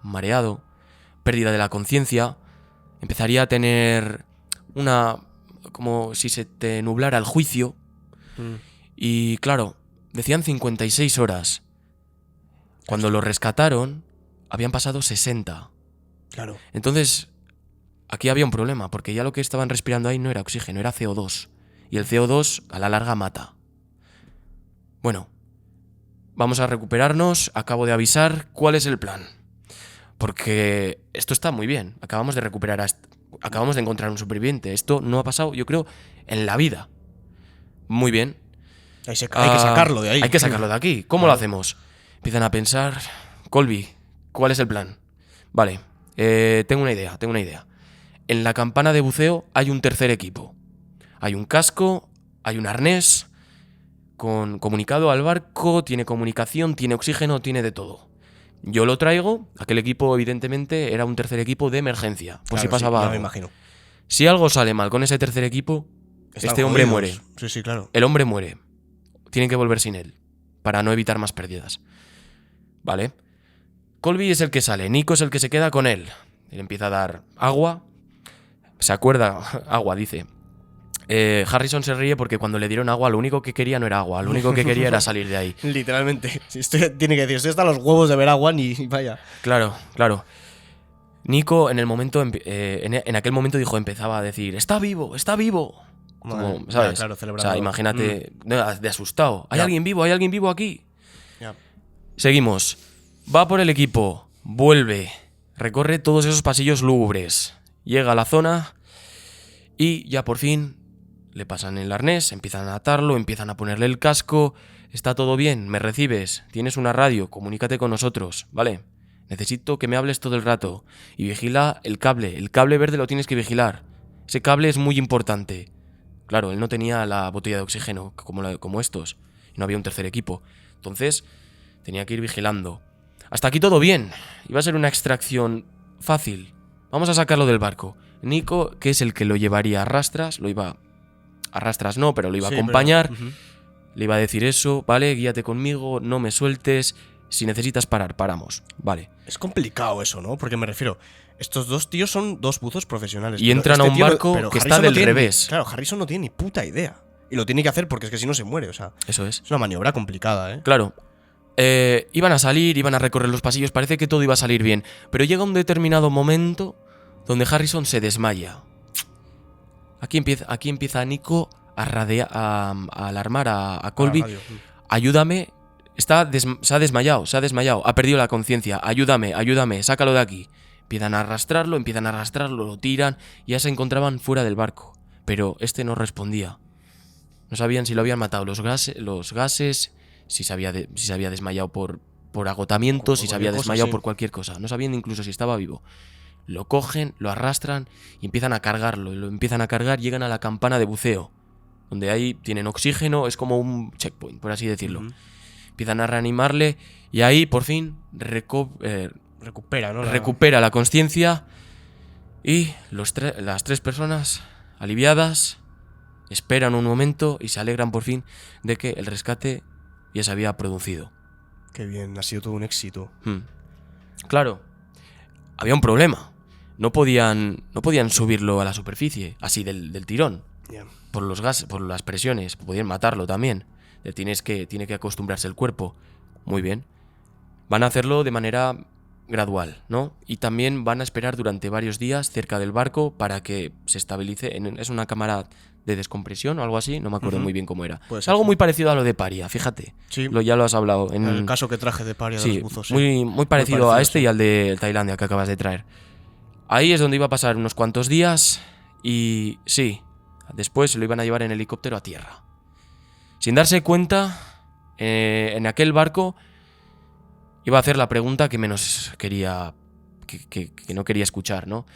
mareado, pérdida de la conciencia, empezaría a tener como si se te nublara el juicio. Y claro, decían 56 horas. Cuando lo rescataron, habían pasado 60. Claro. Entonces, aquí había un problema, porque ya lo que estaban respirando ahí no era oxígeno, era CO2. Y el CO2 a la larga mata. Bueno, vamos a recuperarnos. Acabo de avisar cuál es el plan. Porque esto está muy bien. Acabamos de encontrar un superviviente. Esto no ha pasado, yo creo, en la vida. Muy bien. Hay que sacarlo de ahí. Hay que sacarlo de aquí. ¿Cómo lo hacemos? Empiezan a pensar. Colby, ¿cuál es el plan? Vale, tengo una idea. En la campana de buceo hay un tercer equipo. Hay un casco, hay un arnés con comunicado al barco, tiene comunicación, tiene oxígeno, tiene de todo. Yo lo traigo. Aquel equipo, evidentemente, era un tercer equipo de emergencia. Por claro, si pasaba algo. Me imagino. Si algo sale mal con ese tercer equipo, este hombre muere. Sí, claro. El hombre muere. Tienen que volver sin él, para no evitar más pérdidas. Vale. Colby es el que sale, Nico es el que se queda con él. Él empieza a dar agua. Se acuerda, agua, dice. Harrison se ríe porque cuando le dieron agua, lo único que quería no era agua, lo único que quería era salir de ahí. Literalmente. Tiene que decir, estoy hasta los huevos de ver agua, ni vaya. Claro. Nico en aquel momento empezaba a decir, está vivo. Como, ¿sabes? Claro, o sea, imagínate, de asustado. ¿Hay Ya. alguien vivo aquí? Ya. Seguimos. Va por el equipo, vuelve, recorre todos esos pasillos lúgubres, llega a la zona y ya por fin le pasan el arnés, empiezan a atarlo, empiezan a ponerle el casco. Está todo bien, me recibes, tienes una radio, comunícate con nosotros, ¿vale? Necesito que me hables todo el rato y vigila el cable verde lo tienes que vigilar. Ese cable es muy importante. Claro, él no tenía la botella de oxígeno como estos, y no había un tercer equipo. Entonces, tenía que ir vigilando. Hasta aquí todo bien. Iba a ser una extracción fácil. Vamos a sacarlo del barco. Nico, que es el que lo llevaría a rastras, lo iba a acompañar. Pero, Le iba a decir eso, vale, guíate conmigo, no me sueltes. Si necesitas parar, paramos. Vale. Es complicado eso, ¿no? Porque me refiero, estos dos tíos son 2 buzos profesionales. Y entran a un barco que está del revés. Claro, Harrison no tiene ni puta idea. Y lo tiene que hacer porque es que si no se muere, o sea. Eso es. Es una maniobra complicada, ¿eh? Claro. Iban a salir, iban a recorrer los pasillos, parece que todo iba a salir bien. Pero llega un determinado momento donde Harrison se desmaya. Aquí empieza Nico a alarmar a Colby. Ayúdame. Se ha desmayado. Ha perdido la conciencia. Ayúdame, sácalo de aquí. Empiezan a arrastrarlo, lo tiran. Y ya se encontraban fuera del barco. Pero este no respondía. No sabían si lo habían matado los gases, si se había desmayado por agotamiento, si se había desmayado por cualquier cosa. No sabían incluso si estaba vivo. Lo cogen, lo arrastran y empiezan a cargarlo. Y lo empiezan a cargar, llegan a la campana de buceo, donde ahí tienen oxígeno, es como un checkpoint, por así decirlo. Empiezan a reanimarle y ahí, por fin, recupera, ¿no? Recupera la conciencia y las 3 personas, aliviadas, esperan un momento y se alegran por fin de que el rescate ya se había producido. Qué bien, ha sido todo un éxito. Claro, había un problema. No podían subirlo a la superficie, así del tirón. Yeah. Por los gases, por las presiones, podían matarlo también. Tiene que acostumbrarse el cuerpo. Muy bien. Van a hacerlo de manera gradual, ¿no? Y también van a esperar durante varios días cerca del barco para que se estabilice. Es una cámara de descompresión o algo así, no me acuerdo muy bien cómo era. Puede Es ser, algo sí. muy parecido a lo de Paria, fíjate. Sí. Ya lo has hablado. El caso que traje de Paria de Sí, los buzos. Sí. muy parecido a este sí. y al de Tailandia que acabas de traer. Ahí es donde iba a pasar unos cuantos días y sí, después se lo iban a llevar en helicóptero a tierra. Sin darse cuenta, en aquel barco iba a hacer la pregunta que menos quería, que no quería escuchar, ¿no?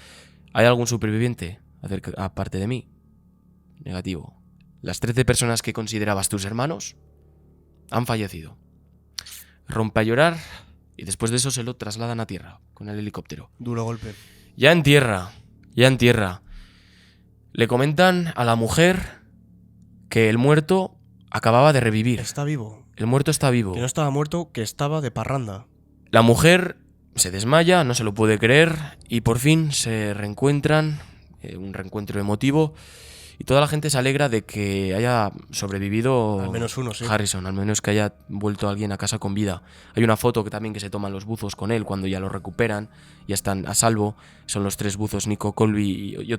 ¿Hay algún superviviente aparte de mí? Negativo. Las 13 personas que considerabas tus hermanos han fallecido. Rompe a llorar y después de eso se lo trasladan a tierra con el helicóptero. Duro golpe. Ya en tierra, le comentan a la mujer que el muerto acababa de revivir. Está vivo. El muerto está vivo. Que no estaba muerto, que estaba de parranda. La mujer se desmaya, no se lo puede creer y por fin se reencuentran, un reencuentro emotivo y toda la gente se alegra de que haya sobrevivido Al menos uno, sí. Harrison, al menos que haya vuelto alguien a casa con vida. Hay una foto que también que se toman los buzos con él cuando ya lo recuperan, ya están a salvo, son los 3 buzos, Nico, Colby y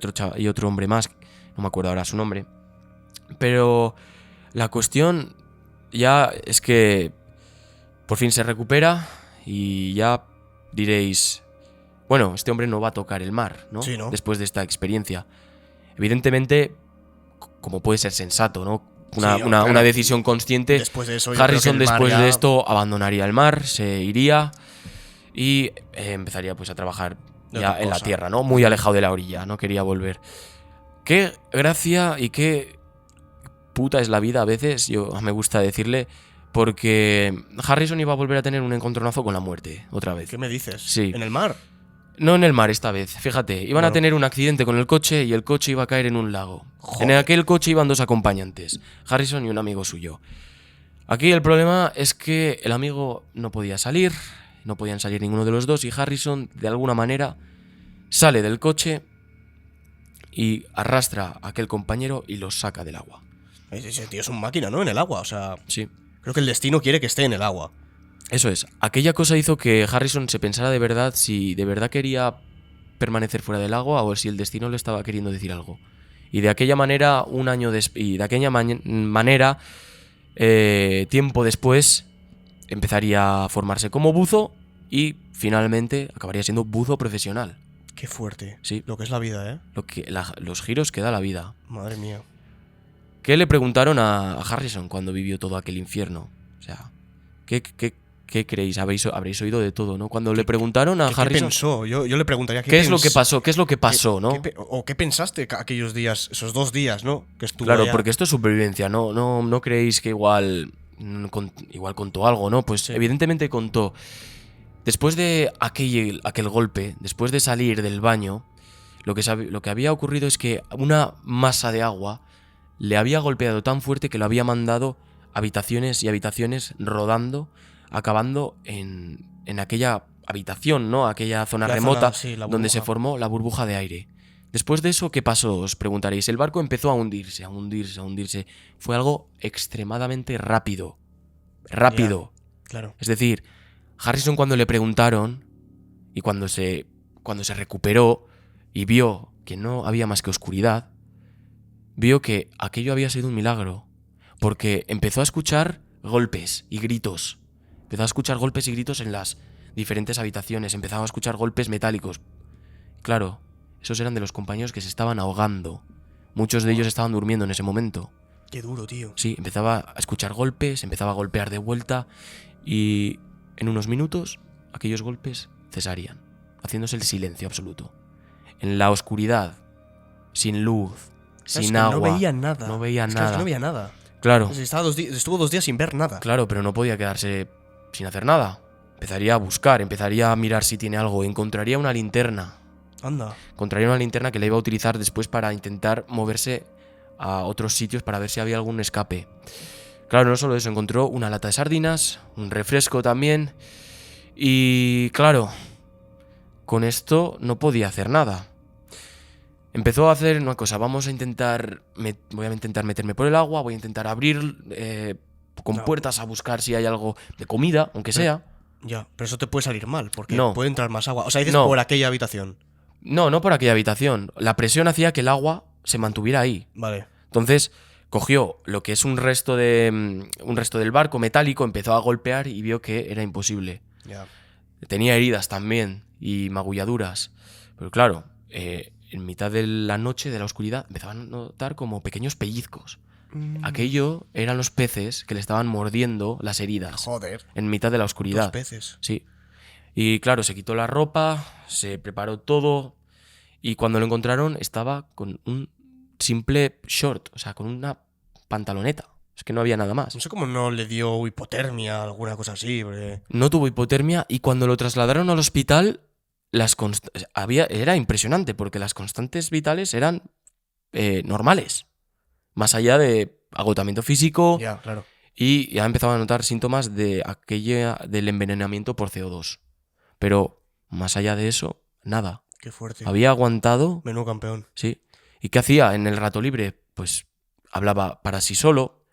otro hombre más, no me acuerdo ahora su nombre. Pero la cuestión ya es que por fin se recupera y ya diréis, bueno, este hombre no va a tocar el mar, ¿no? Sí, ¿no? Después de esta experiencia. Evidentemente, como puede ser sensato, ¿no? Una decisión consciente. Después de eso, yo Harrison creo que el mar después ya- de esto abandonaría el mar, se iría y empezaría pues a trabajar De ya otra en la cosa. tierra, ¿no? Muy alejado de la orilla, no quería volver. Qué gracia y qué puta es la vida a veces, yo me gusta decirle, porque Harrison iba a volver a tener un encontronazo con la muerte, otra vez. ¿Qué me dices? Sí. ¿En el mar? No en el mar esta vez, fíjate, iban a Bueno. tener un accidente con el coche y el coche iba a caer en un lago. Joder. En aquel coche iban 2 acompañantes, Harrison y un amigo suyo. Aquí el problema es que el amigo no podía salir, no podían salir ninguno de los dos y Harrison, de alguna manera, sale del coche y arrastra a aquel compañero y los saca del agua. Ese tío es un máquina, ¿no? En el agua, o sea... Sí. Creo que el destino quiere que esté en el agua. Eso es. Aquella cosa hizo que Harrison se pensara de verdad si de verdad quería permanecer fuera del agua o si el destino le estaba queriendo decir algo. Y de aquella manera, tiempo después, empezaría a formarse como buzo y finalmente acabaría siendo buzo profesional. Qué fuerte. Sí. Lo que es la vida, ¿eh? Los giros que da la vida. Madre mía. ¿Qué le preguntaron a Harrison cuando vivió todo aquel infierno? O sea, ¿qué creéis? Habréis oído de todo, ¿no? Cuando le preguntaron a ¿Qué Harrison... pensó? Yo le preguntaría ¿Qué es lo que pasó? ¿Qué es lo que pasó, no? ¿O qué pensaste aquellos días, esos 2 días, ¿no? Que estuvo Claro, allá? porque esto es supervivencia, no creéis que igual contó algo, ¿no? Pues Sí. evidentemente contó. Después de aquel golpe, después de salir del baño, lo que había ocurrido es que una masa de agua le había golpeado tan fuerte que lo había mandado habitaciones y habitaciones rodando, acabando en aquella habitación, ¿no? Aquella zona La remota zona, sí, la donde se burbuja. formó la burbuja de aire. Después de eso, ¿qué pasó? Os preguntaréis. El barco empezó a hundirse. Fue algo extremadamente rápido. Rápido. Claro. Es decir, Harrison cuando le preguntaron y cuando se recuperó y vio que no había más que oscuridad, vio que aquello había sido un milagro, porque empezó a escuchar golpes y gritos. Empezó a escuchar golpes y gritos en las diferentes habitaciones, empezaba a escuchar golpes metálicos. Claro, esos eran de los compañeros que se estaban ahogando. Muchos de ellos estaban durmiendo en ese momento. Qué duro, tío. Sí, empezaba a escuchar golpes, empezaba a golpear de vuelta y en unos minutos aquellos golpes cesarían, haciéndose el silencio absoluto. En la oscuridad, sin luz, ¿Sabes sin que agua. No veía nada. No veía Es que nada. no veía nada. Claro, Estuvo 2 días sin ver nada. claro, pero no podía quedarse sin hacer nada. Empezaría a buscar, empezaría a mirar si tiene algo. Encontraría una linterna. Anda. Encontraría una linterna que le iba a utilizar después para intentar moverse a otros sitios para ver si había algún escape. Claro, no solo eso, encontró una lata de sardinas, un refresco también. Y claro, con esto no podía hacer nada. Empezó a hacer una cosa, voy a intentar meterme por el agua, voy a intentar abrir con No. puertas a buscar si hay algo de comida, aunque sea. Ya, pero eso te puede salir mal, porque No. puede entrar más agua. O sea, dices No. por aquella habitación. No por aquella habitación. La presión hacía que el agua se mantuviera ahí. Vale. Entonces cogió lo que es un resto del barco metálico, empezó a golpear y vio que era imposible. Ya. Tenía heridas también y magulladuras. Pero claro, en mitad de la noche, de la oscuridad, empezaban a notar como pequeños pellizcos. Aquello eran los peces que le estaban mordiendo las heridas. Joder. En mitad de la oscuridad. 2 peces. Sí. Y claro, se quitó la ropa, se preparó todo y cuando lo encontraron estaba con un simple short, o sea, con una pantaloneta. Es que no había nada más. No sé cómo no le dio hipotermia, alguna cosa así. Porque... No tuvo hipotermia y cuando lo trasladaron al hospital, era impresionante porque las constantes vitales eran normales. Más allá de agotamiento físico Ya, claro. y ya empezaba a notar síntomas del envenenamiento por CO2. Pero más allá de eso, nada. Qué fuerte. Había aguantado. Menú campeón. Sí. ¿Y qué hacía en el rato libre? Pues hablaba para sí solo,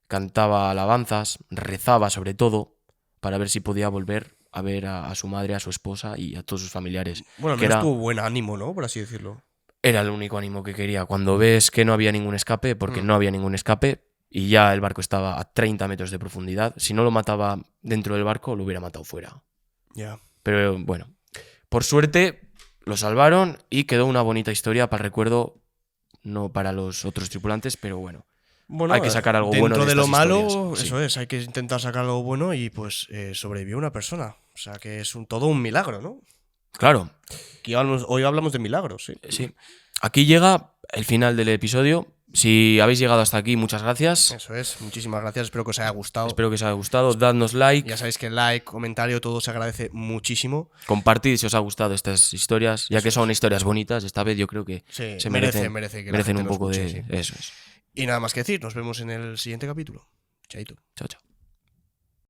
cantaba alabanzas, rezaba sobre todo, para ver si podía volver a ver a su madre, a su esposa y a todos sus familiares. Bueno, al que menos tuvo buen ánimo, ¿no? Por así decirlo. Era el único ánimo que quería. Cuando ves que no había ningún escape, porque no había ningún escape, y ya el barco estaba a 30 metros de profundidad, si no lo mataba dentro del barco, lo hubiera matado fuera. Ya. Pero bueno, por suerte lo salvaron y quedó una bonita historia para el recuerdo, no para los otros tripulantes, pero bueno. Bueno, Hay que sacar algo dentro bueno de lo estas malo, historias, sí. eso es, hay que intentar sacar algo bueno y pues sobrevivió una persona. O sea que es todo un milagro, ¿no? Claro, Hoy hablamos de milagros, sí. sí. Aquí llega el final del episodio. Si habéis llegado hasta aquí, muchas gracias. Eso es, muchísimas gracias, espero que os haya gustado. Espero que os haya gustado. Dadnos like, Ya sabéis que like, comentario, todo se agradece muchísimo. compartid si os ha gustado estas historias, ya que son historias bonitas. Esta vez yo creo que Sí, se merece que la merecen gente un lo poco escuche, de... sí. Eso es. Y nada más que decir, nos vemos en el siguiente capítulo. Chaito. Chao, chao.